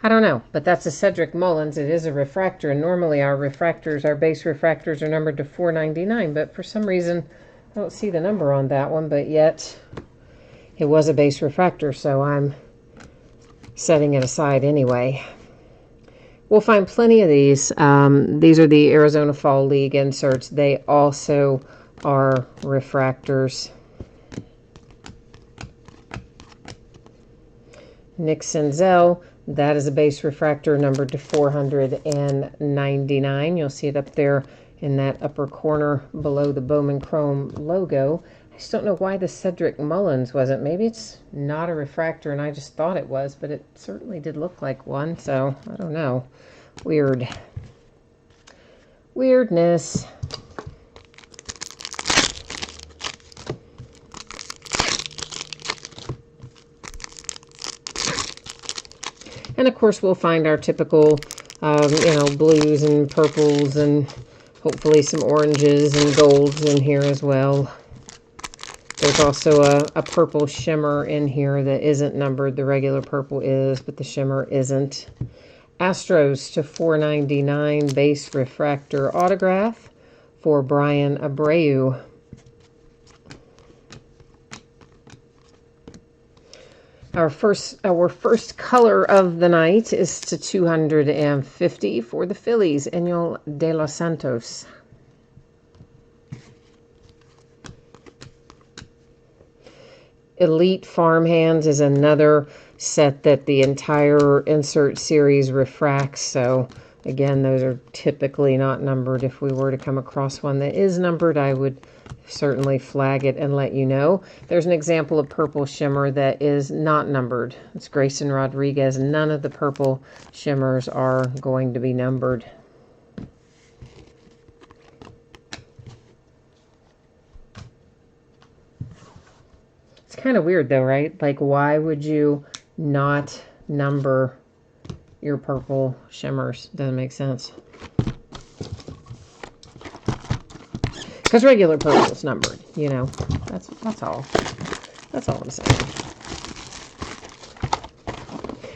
I don't know, but that's a Cedric Mullins. It is a refractor, and normally our refractors, our base refractors, are numbered to 499, but for some reason I don't see the number on that one, but yet it was a base refractor, so I'm setting it aside anyway. We'll find plenty of these. These are the Arizona Fall League inserts. They also are refractors. Nick Senzel, that is a base refractor numbered to 499. You'll see it up there in that upper corner below the Bowman Chrome logo. I just don't know why the Cedric Mullins wasn't. Maybe it's not a refractor and I just thought it was, but it certainly did look like one, so I don't know. Weird. Weirdness. And of course we'll find our typical, blues and purples and hopefully some oranges and golds in here as well. There's also a purple shimmer in here that isn't numbered. The regular purple is, but the shimmer isn't. Astros to 499 base refractor autograph for Brian Abreu. Our first color of the night is to 250 for the Phillies, Enyel De Los Santos. Elite Farmhands is another set that the entire insert series refracts. So again, those are typically not numbered. If we were to come across one that is numbered, I would certainly flag it and let you know. There's an example of purple shimmer that is not numbered. It's Grayson Rodriguez. None of the purple shimmers are going to be numbered. It's kind of weird though, right? Like, why would you not number your purple shimmers? Doesn't make sense. Because regular purple is numbered, you know. That's all. That's all I'm saying.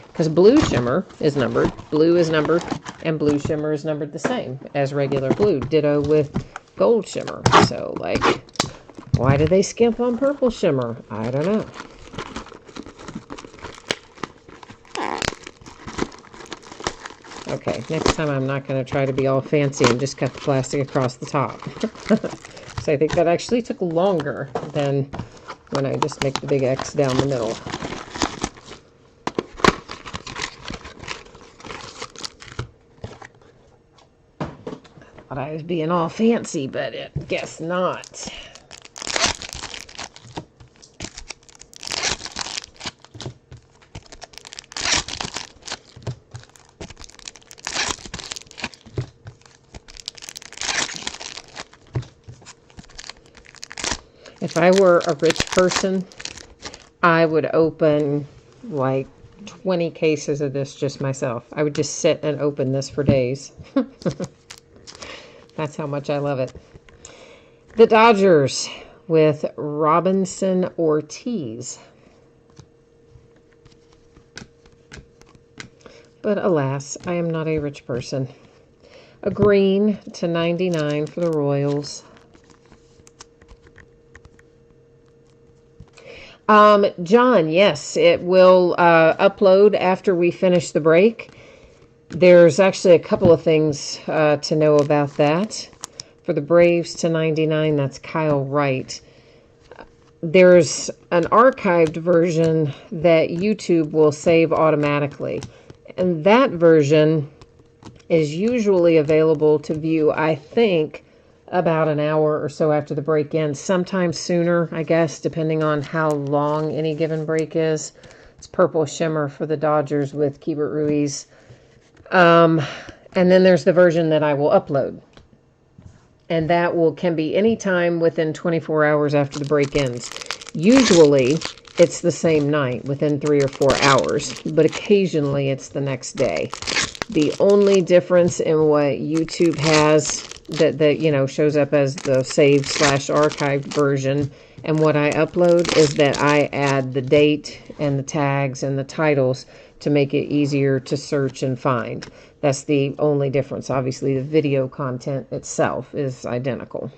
Because blue shimmer is numbered, blue is numbered, and blue shimmer is numbered the same as regular blue. Ditto with gold shimmer. So, like, why do they skimp on purple shimmer? I don't know. Okay, next time I'm not going to try to be all fancy and just cut the plastic across the top. So I think that actually took longer than when I just make the big X down the middle. Thought I was being all fancy, but I guess not. If I were a rich person, I would open like 20 cases of this just myself. I would just sit and open this for days. That's how much I love it. The Dodgers with Robinson Ortiz. But alas, I am not a rich person. A green to 99 for the Royals. John, yes, it will upload after we finish the break. There's actually a couple of things to know about that. For the Braves to 99, that's Kyle Wright. There's an archived version that YouTube will save automatically. And that version is usually available to view, I think, about an hour or so after the break ends. Sometimes sooner, I guess, depending on how long any given break is. It's Purple Shimmer for the Dodgers with Keibert Ruiz. And then there's the version that I will upload. And that can be any time within 24 hours after the break ends. Usually, it's the same night, within 3 or 4 hours. But occasionally, it's the next day. The only difference in what YouTube has that shows up as the saved/archived version and what I upload is that I add the date and the tags and the titles to make it easier to search and find. That's the only difference. Obviously, the video content itself is identical.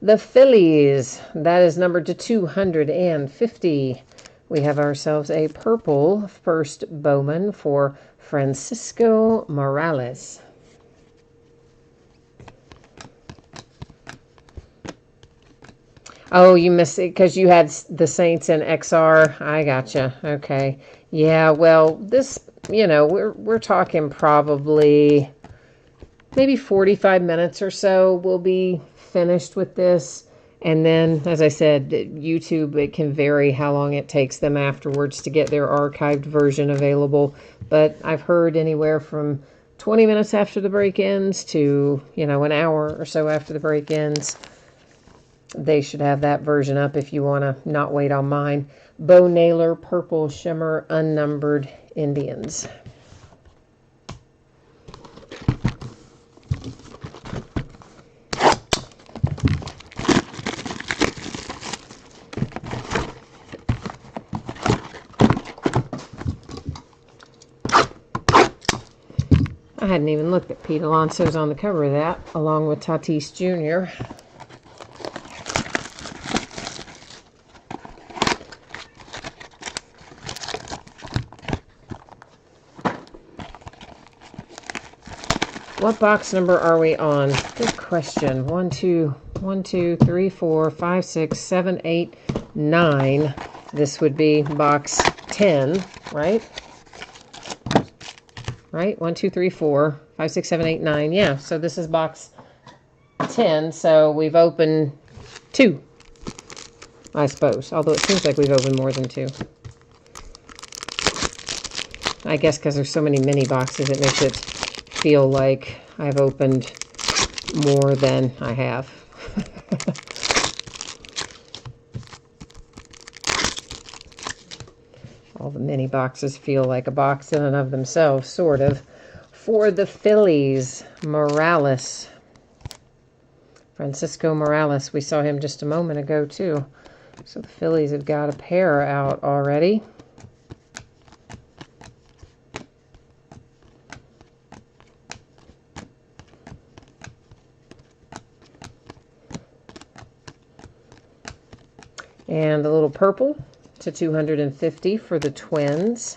The Phillies, that is numbered to 250. We have ourselves a purple first bowman for Francisco Morales. Oh, you missed it because you had the Saints and XR. I gotcha. Okay. Yeah, well, this, we're talking probably maybe 45 minutes or so we'll be finished with this. And then, as I said, YouTube, it can vary how long it takes them afterwards to get their archived version available. But I've heard anywhere from 20 minutes after the break ends to, an hour or so after the break ends. They should have that version up if you want to not wait on mine. Bo Naylor, Purple Shimmer, Unnumbered Indians. I hadn't even looked at Pete Alonso's on the cover of that, along with Tatis Jr. What box number are we on? Good question. 1, 2, 3, 4, 5, 6, 7, 8, 9. This would be box 10, right? Right? 1, 2, 3, 4, 5, 6, 7, 8, 9. Yeah, so this is box 10. So we've opened 2, I suppose. Although it seems like we've opened more than 2. I guess because there's so many mini boxes, it makes it feel like I've opened more than I have. All the mini boxes feel like a box in and of themselves, sort of. For the Phillies, Morales. Francisco Morales. We saw him just a moment ago, too. So the Phillies have got a pair out already. And the little purple to 250 for the Twins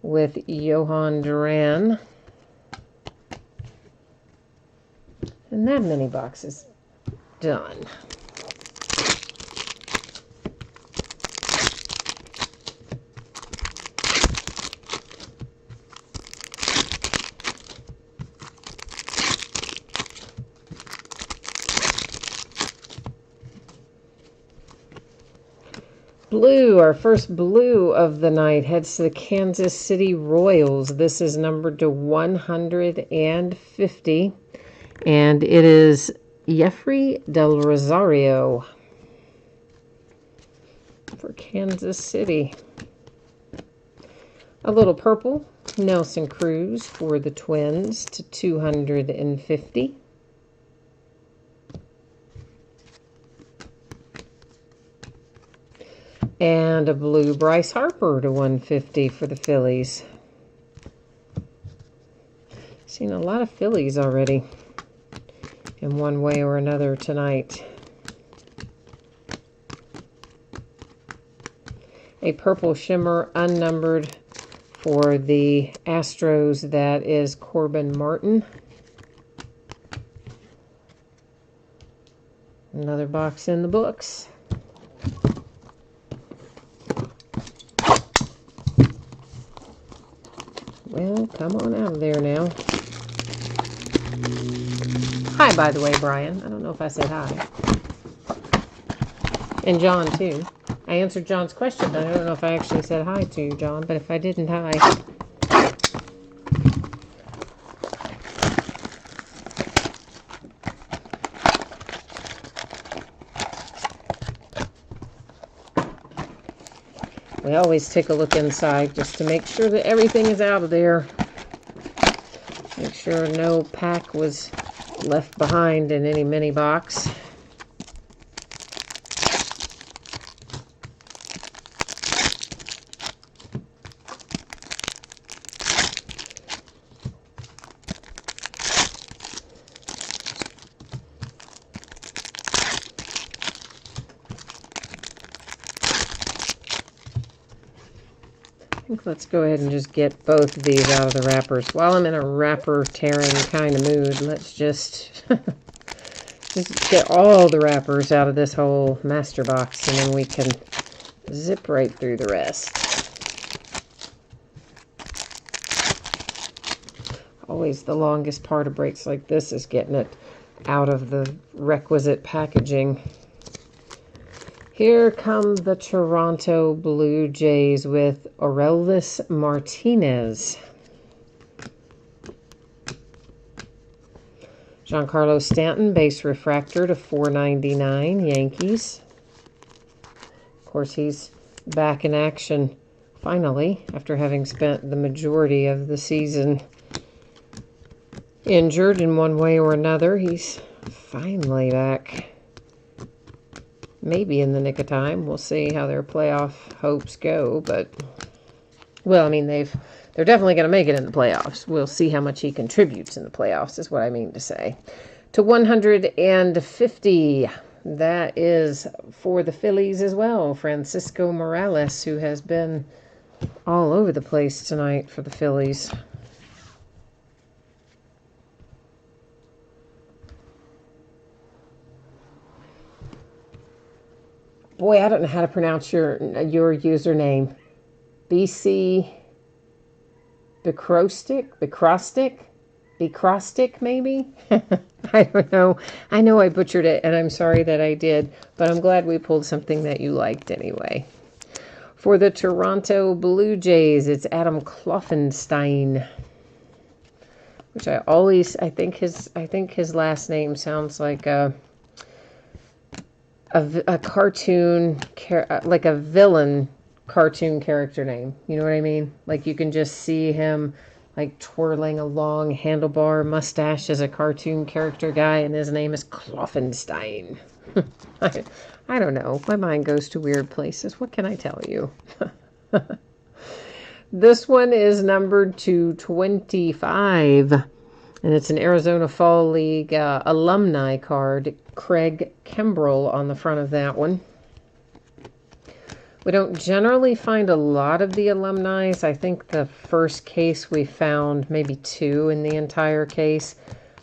with Johan Duran. And that mini box is done. Blue, our first blue of the night, heads to the Kansas City Royals. This is numbered to 150, and it is Jeffrey Del Rosario for Kansas City. A little purple, Nelson Cruz for the Twins to 250. And a blue Bryce Harper to 150 for the Phillies. Seen a lot of Phillies already in one way or another tonight. A purple shimmer unnumbered for the Astros, that is Corbin Martin. Another box in the books. Well, come on out of there now. Hi, by the way, Brian. I don't know if I said hi. And John, too. I answered John's question, but I don't know if I actually said hi to you, John. But if I didn't, hi. We always take a look inside just to make sure that everything is out of there. Make sure no pack was left behind in any mini box. think let's go ahead and just get both of these out of the wrappers. While I'm in a wrapper tearing kind of mood, let's just, just get all the wrappers out of this whole master box, and then we can zip right through the rest. Always the longest part of breaks like this is getting it out of the requisite packaging. Here come the Toronto Blue Jays with Aurelvis Martinez. Giancarlo Stanton, base refractor to $4.99, Yankees. Of course, he's back in action finally after having spent the majority of the season injured in one way or another. He's finally back. Maybe in the nick of time. We'll see how their playoff hopes go, but well, I mean, they're definitely going to make it in the playoffs. We'll see how much he contributes in the playoffs is what I mean to say. To 150, that is for the Phillies as well. Francisco Morales, who has been all over the place tonight for the Phillies. Boy, I don't know how to pronounce your username. BC Bicrostic, maybe? I don't know. I know I butchered it, and I'm sorry that I did, but I'm glad we pulled something that you liked anyway. For the Toronto Blue Jays, it's Adam Kloffenstein, which I think his last name sounds like a cartoon, like a villain cartoon character name. You know what I mean? Like you can just see him like twirling a long handlebar mustache as a cartoon character guy, and his name is Kloffenstein. I don't know. My mind goes to weird places. What can I tell you? This one is numbered to 25. And it's an Arizona Fall League alumni card. Craig Kimbrell on the front of that one. We don't generally find a lot of the alumni. I think the first case we found maybe 2 in the entire case.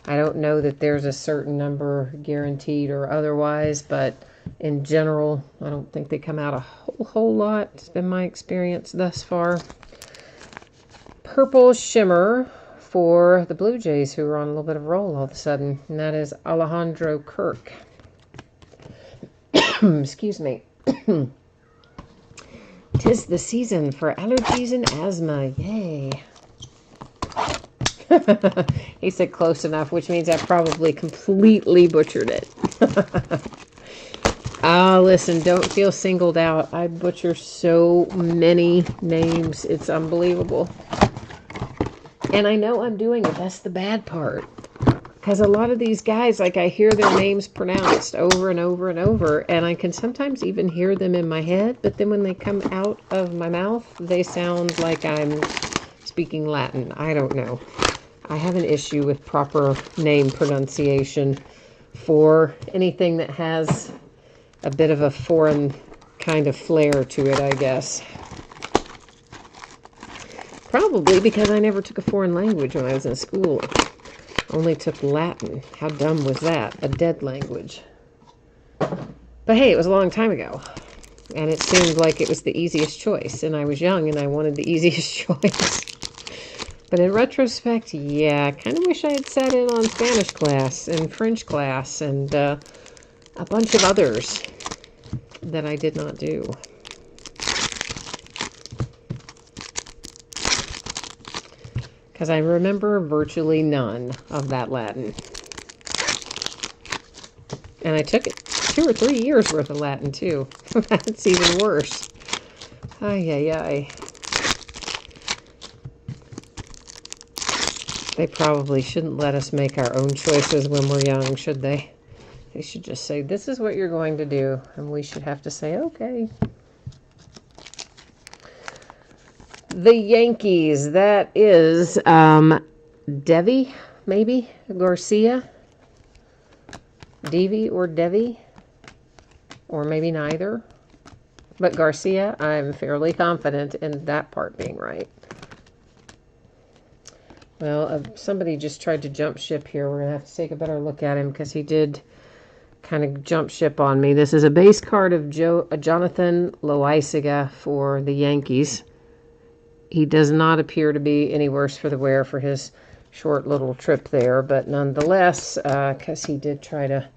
I don't know that there's a certain number guaranteed or otherwise, but in general, I don't think they come out a whole lot. It's been my experience thus far. Purple Shimmer for the Blue Jays, who are on a little bit of a roll all of a sudden, and that is Alejandro Kirk. Excuse me. 'Tis the season for allergies and asthma. Yay. He said close enough, which means I probably completely butchered it. Listen, don't feel singled out. I butcher so many names. It's unbelievable. And I know I'm doing it. That's the bad part. Because a lot of these guys, like I hear their names pronounced over and over and over, and I can sometimes even hear them in my head, but then when they come out of my mouth, they sound like I'm speaking Latin. I don't know. I have an issue with proper name pronunciation for anything that has a bit of a foreign kind of flair to it, I guess. Probably because I never took a foreign language when I was in school. Only took Latin. How dumb was that? A dead language. But hey, it was a long time ago. And it seemed like it was the easiest choice. And I was young and I wanted the easiest choice. But in retrospect, yeah, I kind of wish I had sat in on Spanish class and French class and a bunch of others that I did not do. Because I remember virtually none of that Latin. And I took it 2 or 3 years worth of Latin, too. That's even worse. Ay, ay, ay. They probably shouldn't let us make our own choices when we're young, should they? They should just say, this is what you're going to do. And we should have to say, okay. The Yankees, that is Devi, maybe? Garcia? Devi or Devi? Or maybe neither. But Garcia, I'm fairly confident in that part being right. Well, somebody just tried to jump ship here. We're going to have to take a better look at him because he did kind of jump ship on me. This is a base card of Jonathan Loaisiga for the Yankees. He does not appear to be any worse for the wear for his short little trip there, but nonetheless, because he did try to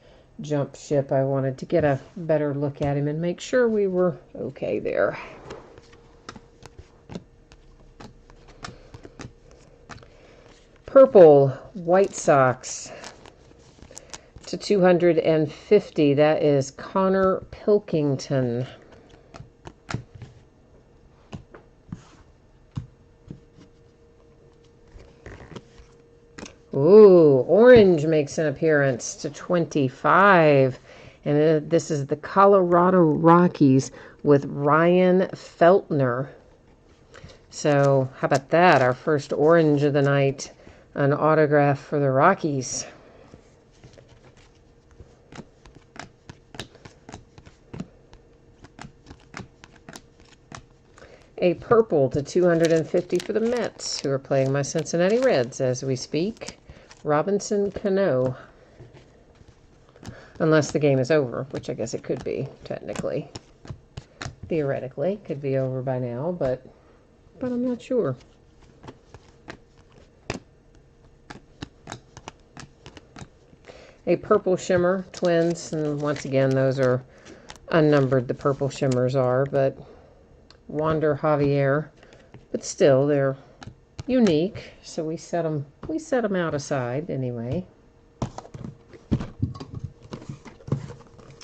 jump ship, I wanted to get a better look at him and make sure we were okay there. Purple, White Sox to 250. That is Connor Pilkington. Ooh, orange makes an appearance to 25. And this is the Colorado Rockies with Ryan Feltner. So, how about that? Our first orange of the night. An autograph for the Rockies. A purple to 250 for the Mets, who are playing my Cincinnati Reds as we speak. Robinson Cano. Unless the game is over, which I guess it could be, technically. Theoretically, could be over by now, but I'm not sure. A purple shimmer, Twins, and once again, those are unnumbered, the purple shimmers are, but Wander Javier, but still, they're unique, so we set them out aside anyway.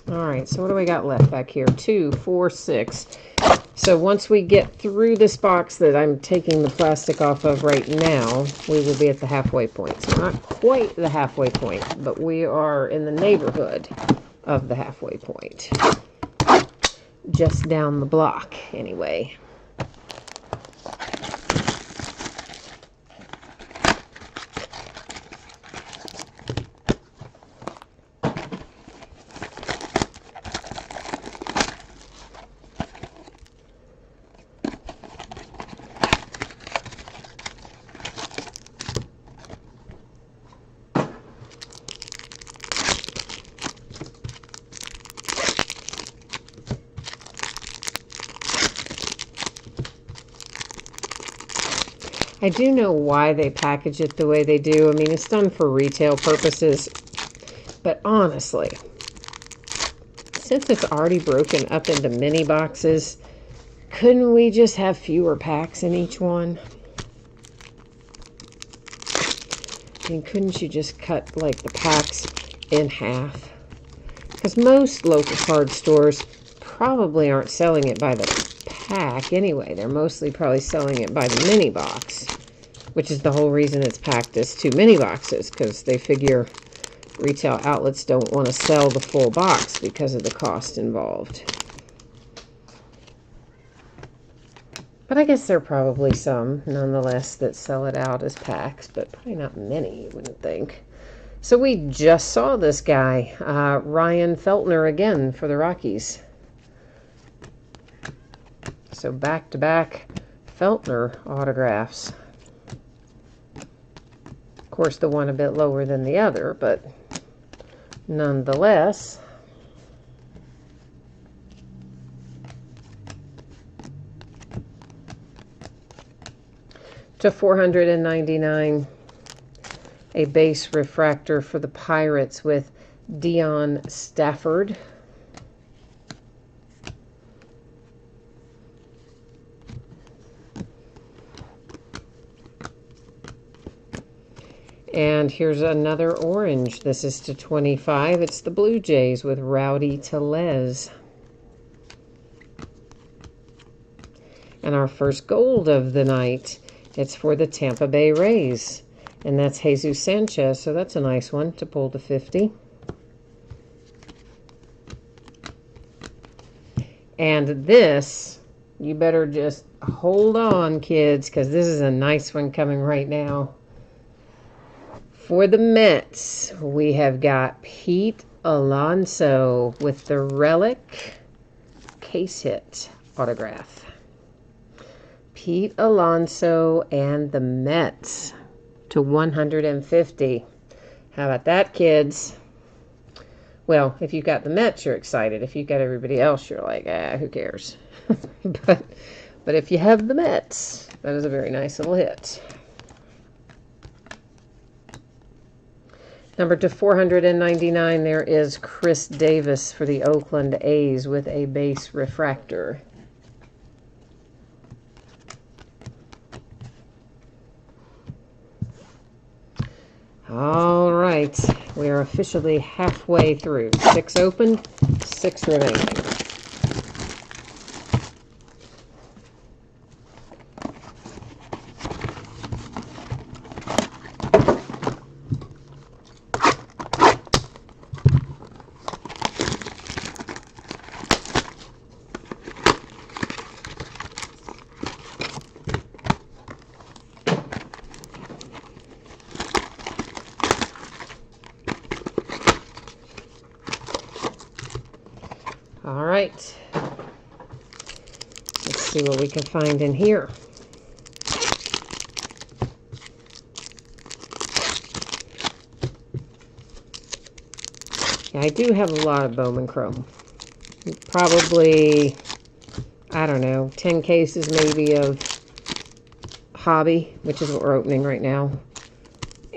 All right, so what do we got left back here? 2, 4, 6. So once we get through this box that I'm taking the plastic off of right now, we will be at the halfway point. So not quite the halfway point, but we are in the neighborhood of the halfway point. Just down the block, anyway. I do know why they package it the way they do. I mean, it's done for retail purposes. But honestly, since it's already broken up into mini boxes, couldn't we just have fewer packs in each one? I mean, couldn't you just cut, like, the packs in half? Because most local card stores probably aren't selling it by the pack anyway. They're mostly probably selling it by the mini box, which is the whole reason it's packed as 2 mini boxes, because they figure retail outlets don't want to sell the full box because of the cost involved. But I guess there are probably some, nonetheless, that sell it out as packs, but probably not many, you wouldn't think. So we just saw this guy, Ryan Feltner, again for the Rockies. So back-to-back Feltner autographs. Of course, the one a bit lower than the other, but nonetheless. To 499, a base refractor for the Pirates with Dion Stafford. And here's another orange. This is to 25. It's the Blue Jays with Rowdy Tellez. And our first gold of the night, it's for the Tampa Bay Rays. And that's Jesus Sanchez, so that's a nice one to pull to 50. And this, you better just hold on, kids, because this is a nice one coming right now. For the Mets, we have got Pete Alonso with the Relic case hit autograph. Pete Alonso and the Mets to 150. How about that, kids? Well, if you've got the Mets, you're excited. If you've got everybody else, you're like, who cares? but if you have the Mets, that is a very nice little hit. Number to 499, there is Chris Davis for the Oakland A's with a base refractor. All right, we are officially halfway through. 6 opened, 6 remaining. All right, let's see what we can find in here. Yeah, I do have a lot of Bowman Chrome. Probably, I don't know, 10 cases maybe of Hobby, which is what we're opening right now.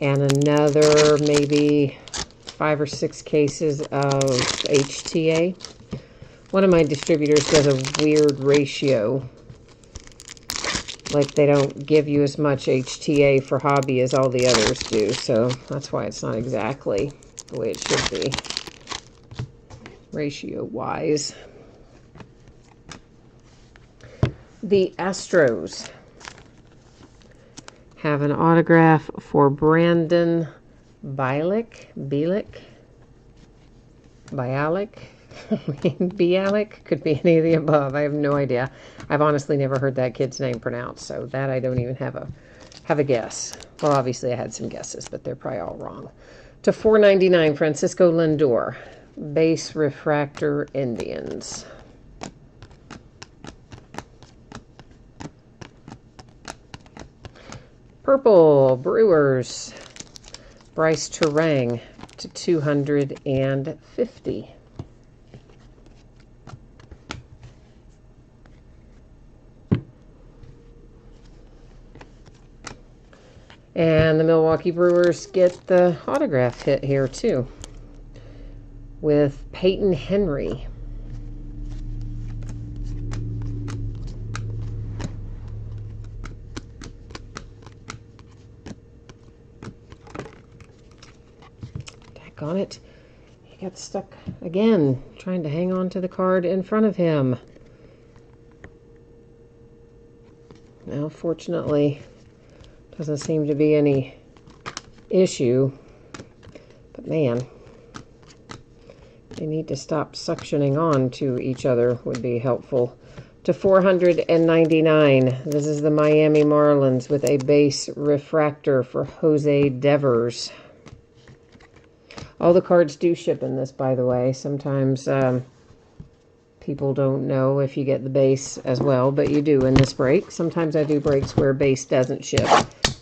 And another maybe 5 or 6 cases of HTA. One of my distributors does a weird ratio. Like they don't give you as much HTA for Hobby as all the others do. So that's why it's not exactly the way it should be, ratio-wise. The Astros have an autograph for Brandon Bialik. Bialik? Could be any of the above. I have no idea. I've honestly never heard that kid's name pronounced, so that I don't even have a guess. Well, obviously I had some guesses, but they're probably all wrong. To 499, Francisco Lindor, base refractor, Indians. Purple, Brewers, Bryce Terang to 250. And the Milwaukee Brewers get the autograph hit here too, with Peyton Henry. On it, he got stuck again trying to hang on to the card in front of him. Now fortunately doesn't seem to be any issue, but man, they need to stop suctioning on to each other would be helpful. To 499, this is the Miami Marlins with a base refractor for Jose Devers. All the cards do ship in this, by the way. Sometimes people don't know if you get the base as well, but you do in this break. Sometimes I do breaks where base doesn't ship,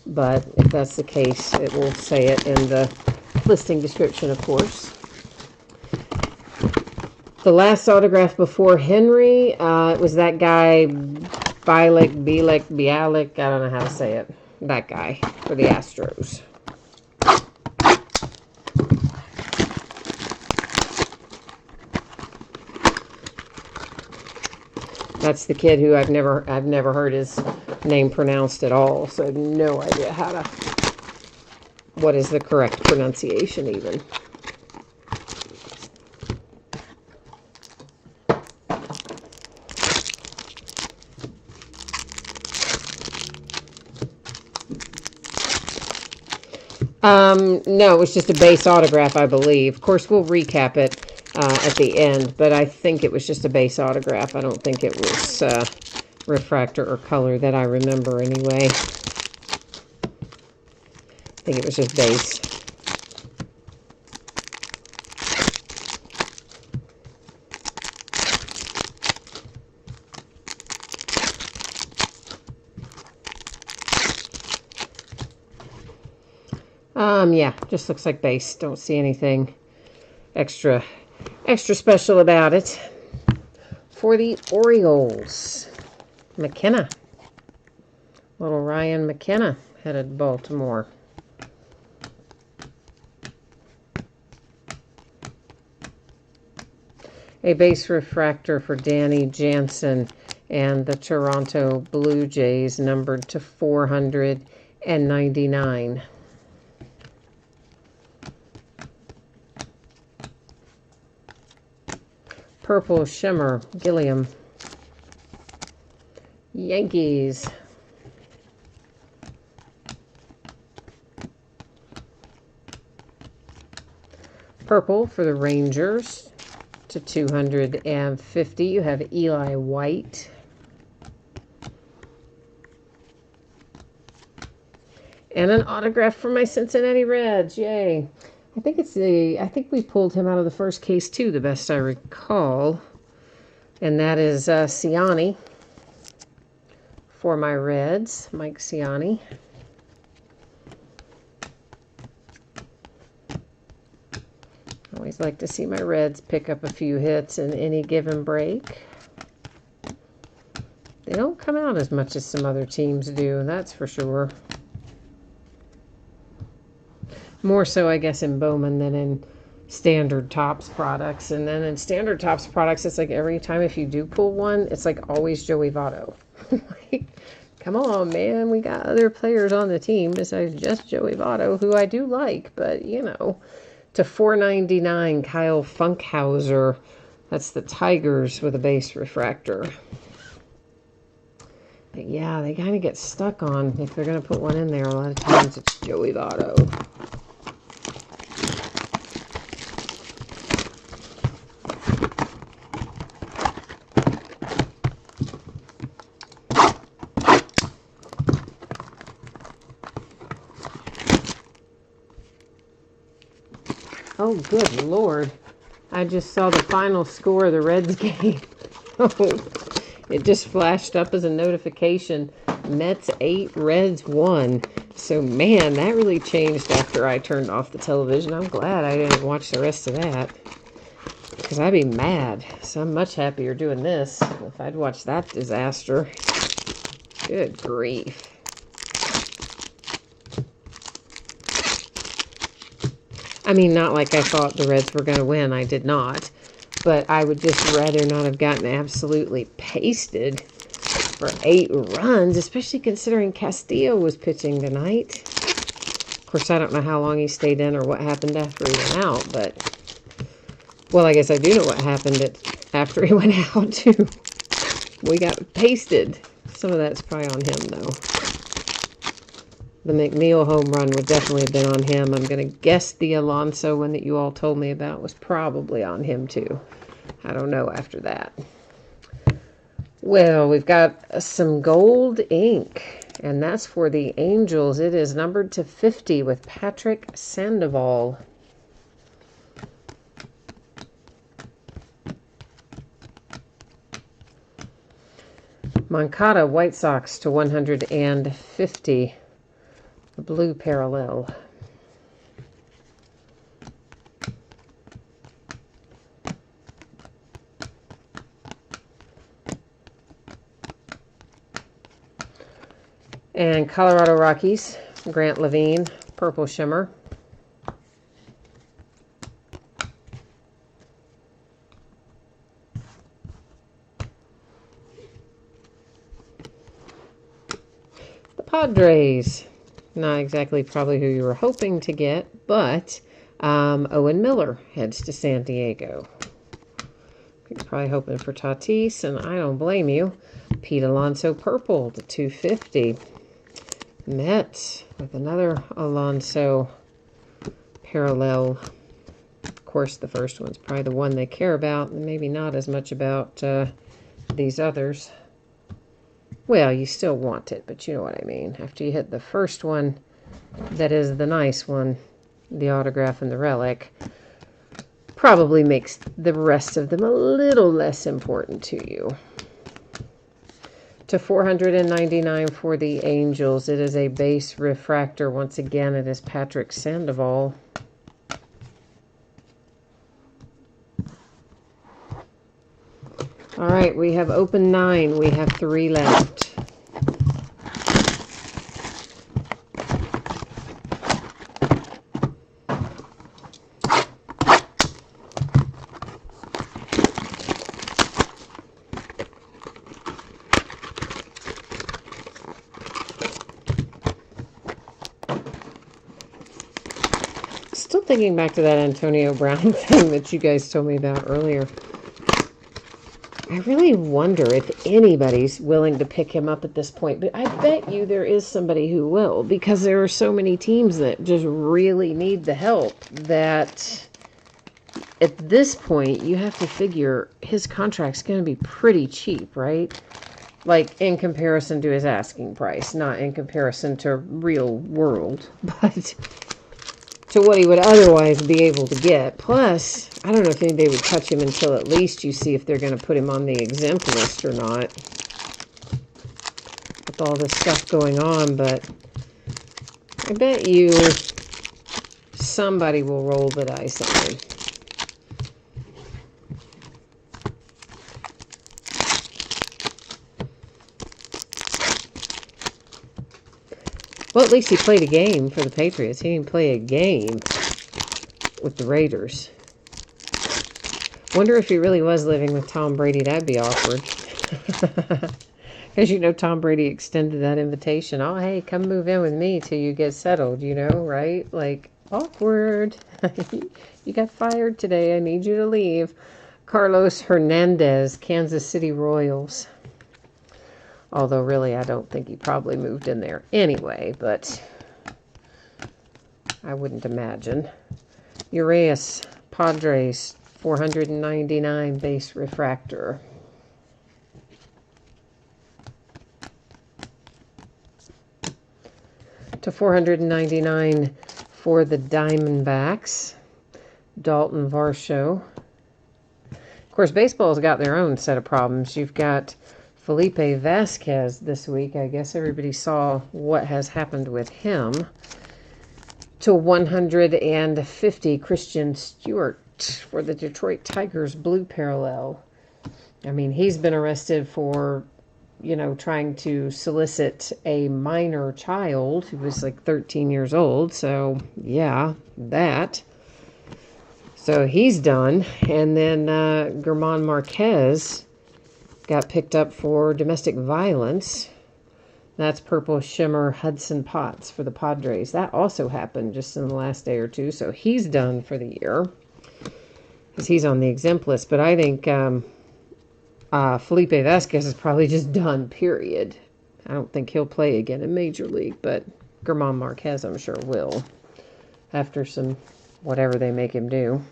but if that's the case, it will say it in the listing description, of course. The last autograph before Henry, it was that guy, Bialik, I don't know how to say it. That guy for the Astros. That's the kid who I've never heard his name pronounced at all, so I have no idea what is the correct pronunciation even. No, it was just a base autograph, I believe. Of course, we'll recap it at the end, but I think it was just a base autograph. I don't think it was refractor or color that I remember anyway. I think it was just base. Yeah, just looks like base. Don't see anything extra special about it. For the Orioles, McKenna. Little Ryan McKenna headed to Baltimore. A base refractor for Danny Jansen and the Toronto Blue Jays, numbered to 499. Purple Shimmer, Gilliam. Yankees. Purple for the Rangers to 250. You have Eli White. And an autograph for my Cincinnati Reds. Yay. I think we pulled him out of the first case too, the best I recall. And that is Ciani for my Reds, Mike Ciani. Always like to see my Reds pick up a few hits in any given break. They don't come out as much as some other teams do, that's for sure. More so, I guess, in Bowman than in standard Topps products. And then in standard Topps products, it's like every time if you do pull one, it's like always Joey Votto. Like, come on, man. We got other players on the team besides just Joey Votto, who I do like. But, you know, to 499, Kyle Funkhauser. That's the Tigers with a base refractor. But yeah, they kind of get stuck on, if they're going to put one in there, a lot of times it's Joey Votto. Oh, good Lord. I just saw the final score of the Reds game. Oh, it just flashed up as a notification. Mets 8, Reds 1. So, man, that really changed after I turned off the television. I'm glad I didn't watch the rest of that, because I'd be mad. So I'm much happier doing this if I'd watched that disaster. Good grief. I mean, not like I thought the Reds were going to win. I did not. But I would just rather not have gotten absolutely pasted for 8 runs, especially considering Castillo was pitching tonight. Of course, I don't know how long he stayed in or what happened after he went out, but... Well, I guess I do know what happened after he went out, too. We got pasted. Some of that's probably on him, though. The McNeil home run would definitely have been on him. I'm going to guess the Alonso one that you all told me about was probably on him, too. I don't know after that. Well, we've got some gold ink, and that's for the Angels. It is numbered to 50 with Patrick Sandoval. Moncada, White Sox to 150. The blue parallel. And Colorado Rockies, Grant Levine, purple shimmer. The Padres. Not exactly probably who you were hoping to get, but Owen Miller heads to San Diego. You're probably hoping for Tatis, and I don't blame you. Pete Alonso purple to 250. Mets with another Alonso parallel. Of course, the first one's probably the one they care about, and maybe not as much about these others. Well, you still want it, but you know what I mean. After you hit the first one, that is the nice one, the autograph and the relic, probably makes the rest of them a little less important to you. To 499 for the Angels. It is a base refractor. Once again, it is Patrick Sandoval. All right, we have open 9. We have 3 left. Still thinking back to that Antonio Brown thing that you guys told me about earlier. I really wonder if anybody's willing to pick him up at this point. But I bet you there is somebody who will, because there are so many teams that just really need the help that at this point you have to figure his contract's going to be pretty cheap, right? Like in comparison to his asking price, not in comparison to real world, but to what he would otherwise be able to get. Plus, I don't know if anybody would touch him until at least you see if they're going to put him on the exempt list or not. With all this stuff going on, but I bet you somebody will roll the dice on him. Well, at least he played a game for the Patriots. He didn't play a game with the Raiders. Wonder if he really was living with Tom Brady. That'd be awkward. Because, you know, Tom Brady extended that invitation. Oh, hey, come move in with me till you get settled, you know, right? Like, awkward. You got fired today. I need you to leave. Carlos Hernandez, Kansas City Royals. Although, really, I don't think he probably moved in there anyway, but I wouldn't imagine. Urias, Padres, 499 base refractor. To 499 for the Diamondbacks, Dalton Varsho. Of course, baseball's got their own set of problems. You've got Felipe Vasquez this week. I guess everybody saw what has happened with him. To 150, Christian Stewart for the Detroit Tigers, blue parallel. I mean, he's been arrested for, you know, trying to solicit a minor child who was like 13 years old. So, yeah, that. So he's done. And then German Marquez got picked up for domestic violence. That's Purple Shimmer Hudson Potts for the Padres. That also happened just in the last day or two. So he's done for the year because he's on the exempt list. But I think Felipe Vasquez is probably just done, period. I don't think he'll play again in Major League, but German Marquez, I'm sure, will after some whatever they make him do.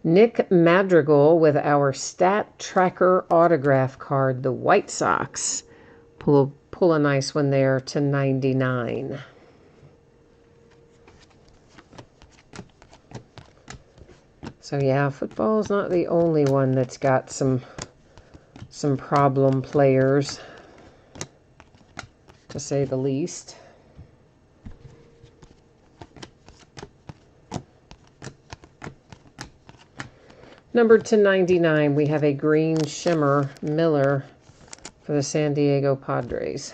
Nick Madrigal with our Stat Tracker autograph card, the White Sox. Pull a nice one there to 99. So yeah, football is not the only one that's got some problem players, to say the least. Numbered to 99, we have a green shimmer Miller for the San Diego Padres.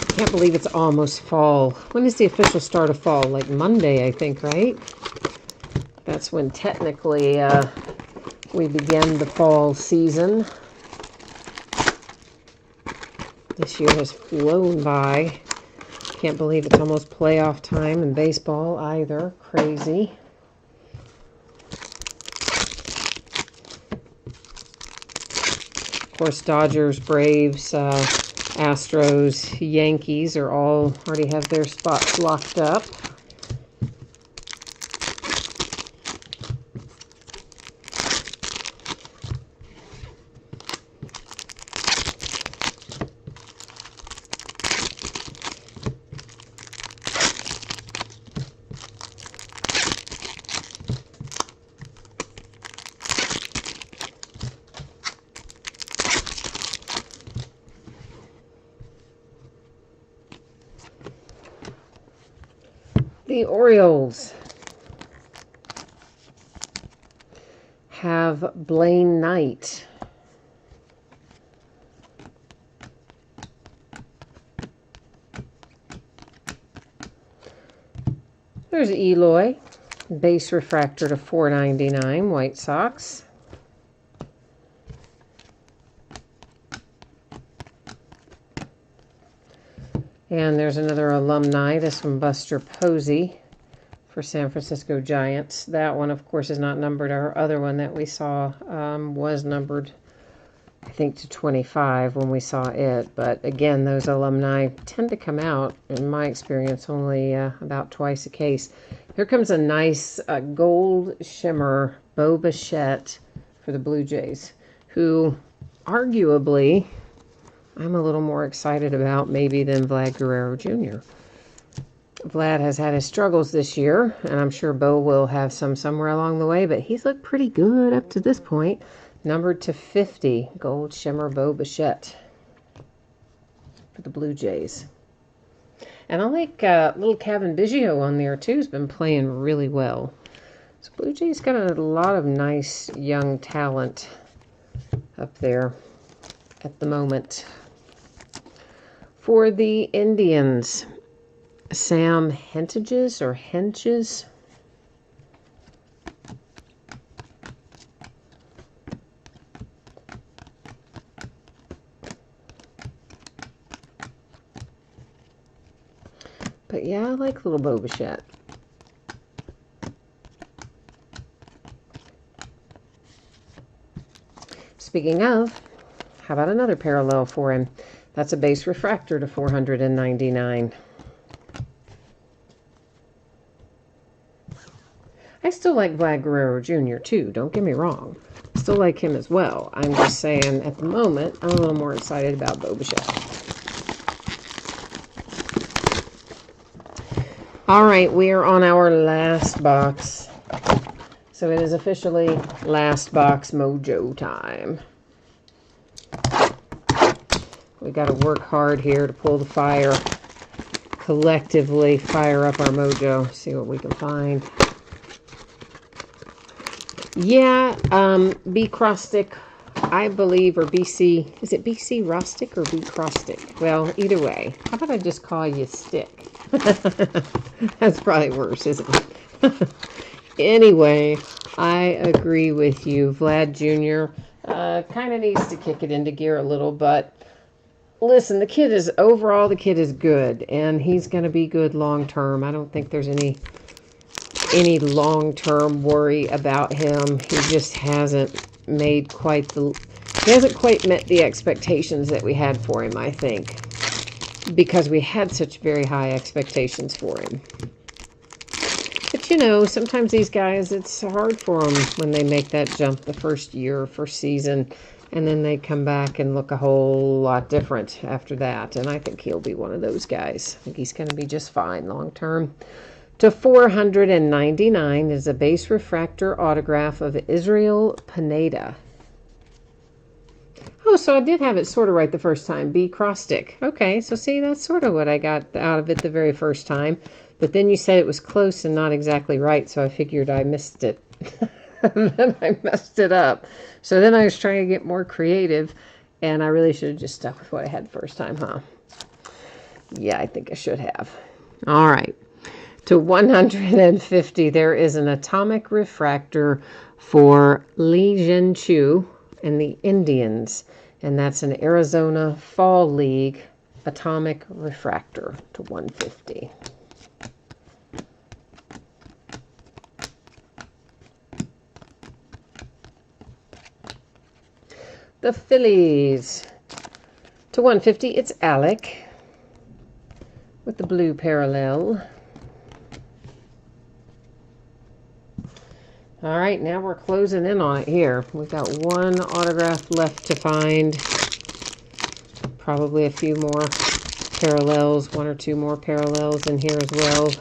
Can't believe it's almost fall. When is the official start of fall? Like Monday, I think, right? That's when technically we begin the fall season. This year has flown by. Can't believe it's almost playoff time in baseball either. Crazy. Of course, Dodgers, Braves, Astros, Yankees are all already have their spots locked up. The Orioles have Blaine Knight. There's Eloy, base refractor to 499, White Sox. And there's another alumni, this one Buster Posey for San Francisco Giants. That one, of course, is not numbered. Our other one that we saw was numbered, I think, to 25 when we saw it. But again, those alumni tend to come out, in my experience, only about twice a case. Here comes a nice gold shimmer Bo Bichette for the Blue Jays, who arguably I'm a little more excited about maybe than Vlad Guerrero Jr. Vlad has had his struggles this year, and I'm sure Bo will have some somewhere along the way, but he's looked pretty good up to this point. Numbered to 50, gold shimmer Bo Bichette for the Blue Jays. And I like little Kevin Biggio on there, too. Has been playing really well. So Blue Jays got a lot of nice young talent up there at the moment. For the Indians, Sam Hentages or Henches. But yeah, I like little Bo Bichette. Speaking of, how about another parallel for him? That's a base refractor to 499. I still like Vlad Guerrero Jr. too, don't get me wrong. Still like him as well. I'm just saying, at the moment, I'm a little more excited about Bo Bichette. All right, we are on our last box. So it is officially last box mojo time. We got to work hard here to pull the fire, collectively fire up our mojo, see what we can find. Yeah, B. Crosstick, I believe, or BC, is it BC Rustic or B. Crosstick? Well, either way, how about I just call you Stick? That's probably worse, isn't it? Anyway, I agree with you. Vlad Jr. Kind of needs to kick it into gear a little, but listen, the kid is good, and he's going to be good long term. I don't think there's any long-term worry about him. He just hasn't made he hasn't quite met the expectations that we had for him, I think, because we had such very high expectations for him. But you know, sometimes these guys, it's hard for them when they make that jump the first year, first season, and then they come back and look a whole lot different after that. And I think he'll be one of those guys. I think he's going to be just fine long term. To 499 is a base refractor autograph of Israel Pineda. Oh, so I did have it sort of right the first time. B. Crosstick. Okay, so see, that's sort of what I got out of it the very first time. But then you said it was close and not exactly right, so I figured I missed it. Then I messed it up. So then I was trying to get more creative, and I really should have just stuck with what I had first time, huh? Yeah, I think I should have. All right. To 150, there is an atomic refractor for Lee Jin-Chu and the Indians, and that's an Arizona Fall League atomic refractor to 150. The Phillies. To 150, it's Alec with the blue parallel. All right, now we're closing in on it here. We've got one autograph left to find. Probably a few more parallels, one or two more parallels in here as well.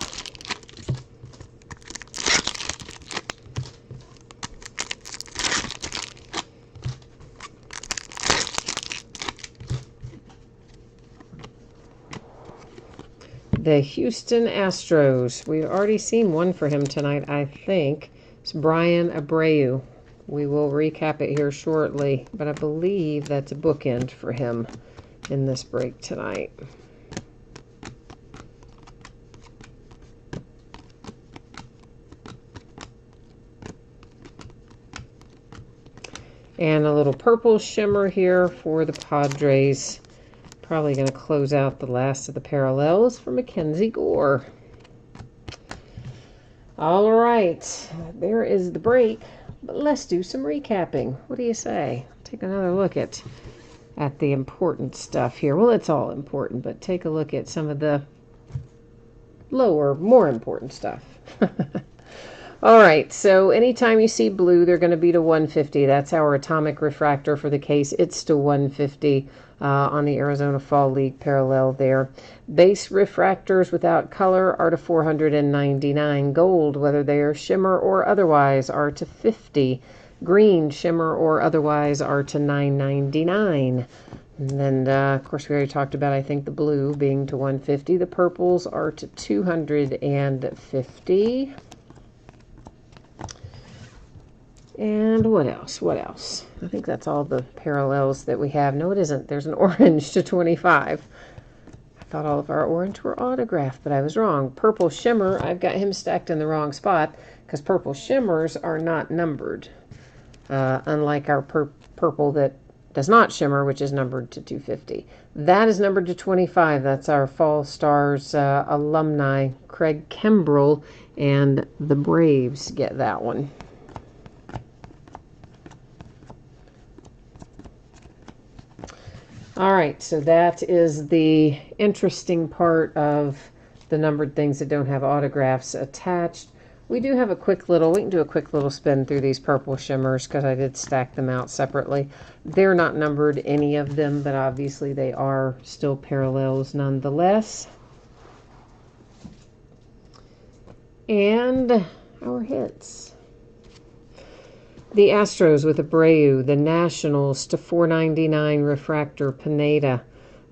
The Houston Astros. We've already seen one for him tonight, I think. It's Brian Abreu. We will recap it here shortly, but I believe that's a bookend for him in this break tonight. And a little purple shimmer here for the Padres. Probably going to close out the last of the parallels for Mackenzie Gore. All right, there is the break, but let's do some recapping. What do you say? Take another look at the important stuff here. Well, it's all important, but take a look at some of the lower, more important stuff. All right, so anytime you see blue, they're going to be to 150. That's our atomic refractor for the case. It's to 150 on the Arizona Fall League parallel there. Base refractors without color are to 499. Gold, whether they are shimmer or otherwise, are to 50. Green, shimmer or otherwise, are to 999. And then, of course, we already talked about, I think, the blue being to 150. The purples are to 250. And what else? What else? I think that's all the parallels that we have. No, it isn't. There's an orange to 25. I thought all of our orange were autographed, but I was wrong. Purple shimmer, I've got him stacked in the wrong spot because purple shimmers are not numbered. Unlike our purple that does not shimmer, which is numbered to 250. That is numbered to 25. That's our Fall Stars alumni, Craig Kimbrell, and the Braves get that one. All right, so that is the interesting part of the numbered things that don't have autographs attached. We do have a quick little, we can do a quick little spin through these purple shimmers because I did stack them out separately. They're not numbered, any of them, but obviously they are still parallels nonetheless. And our hits. The Astros with Abreu, the Nationals to 499 refractor Pineda,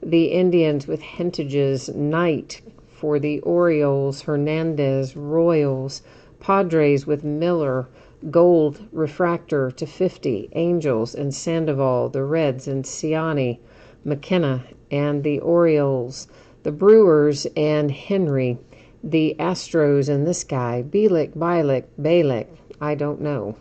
the Indians with Hentages, Knight for the Orioles, Hernandez, Royals, Padres with Miller, gold refractor to 50, Angels and Sandoval, the Reds and Ciani, McKenna and the Orioles, the Brewers and Henry, the Astros and this guy, Bielik, I don't know.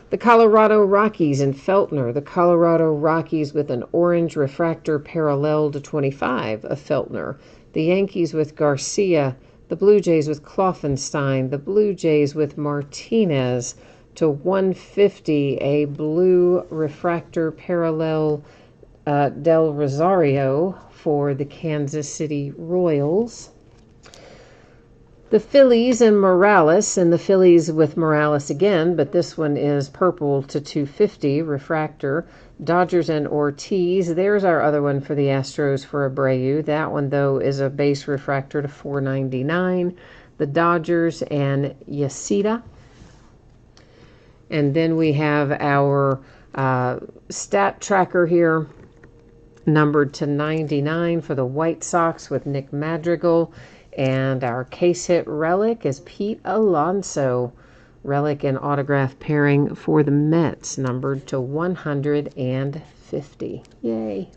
The Colorado Rockies and Feltner. The Colorado Rockies with an orange refractor parallel to 25 of Feltner. The Yankees with Garcia. The Blue Jays with Kloffenstein. The Blue Jays with Martinez to 150. A blue refractor parallel Del Rosario for the Kansas City Royals. The Phillies and Morales, and the Phillies with Morales again, but this one is purple to 250, refractor. Dodgers and Ortiz. There's our other one for the Astros for Abreu. That one, though, is a base refractor to 499. The Dodgers and Yasida. And then we have our stat tracker here, numbered to 99 for the White Sox with Nick Madrigal. And our case hit relic is Pete Alonso. Relic and autograph pairing for the Mets, numbered to 150. Yay.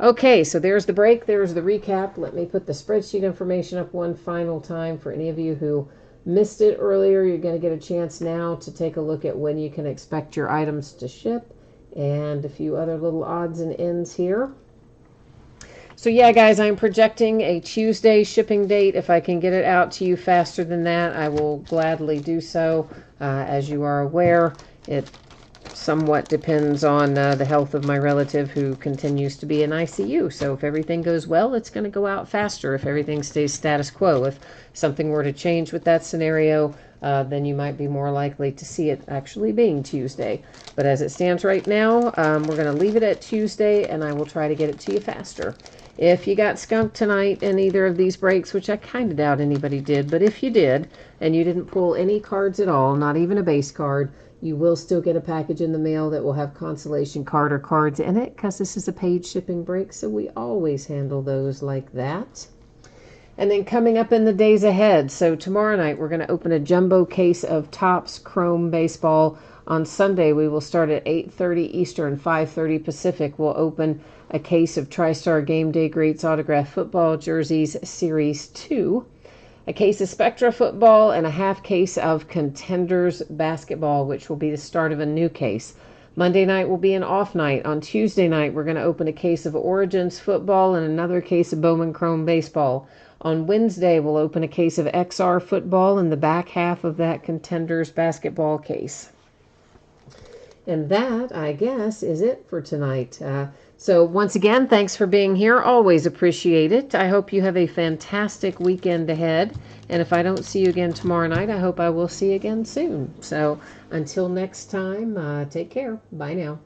Okay, so there's the break. There's the recap. Let me put the spreadsheet information up one final time. For any of you who missed it earlier, you're going to get a chance now to take a look at when you can expect your items to ship and a few other little odds and ends here. So yeah, guys, I'm projecting a Tuesday shipping date. If I can get it out to you faster than that, I will gladly do so. As you are aware, it somewhat depends on the health of my relative who continues to be in ICU. So if everything goes well, it's going to go out faster. If everything stays status quo, if something were to change with that scenario, then you might be more likely to see it actually being Tuesday. But as it stands right now, we're going to leave it at Tuesday, and I will try to get it to you faster. If you got skunked tonight in either of these breaks, which I kind of doubt anybody did, but if you did, and you didn't pull any cards at all, not even a base card, you will still get a package in the mail that will have consolation card or cards in it, because this is a paid shipping break, so we always handle those like that. And then coming up in the days ahead, so tomorrow night we're going to open a jumbo case of Topps Chrome Baseball. On Sunday we will start at 8:30 Eastern, 5:30 Pacific. We'll open a case of TriStar Game Day Greats Autograph Football Jerseys Series 2, a case of Spectra Football, and a half case of Contenders Basketball, which will be the start of a new case. Monday night will be an off night. On Tuesday night, we're going to open a case of Origins Football and another case of Bowman Chrome Baseball. On Wednesday, we'll open a case of XR Football and the back half of that Contenders Basketball case. And that, I guess, is it for tonight. So once again, thanks for being here. Always appreciate it. I hope you have a fantastic weekend ahead. And if I don't see you again tomorrow night, I hope I will see you again soon. So until next time, take care. Bye now.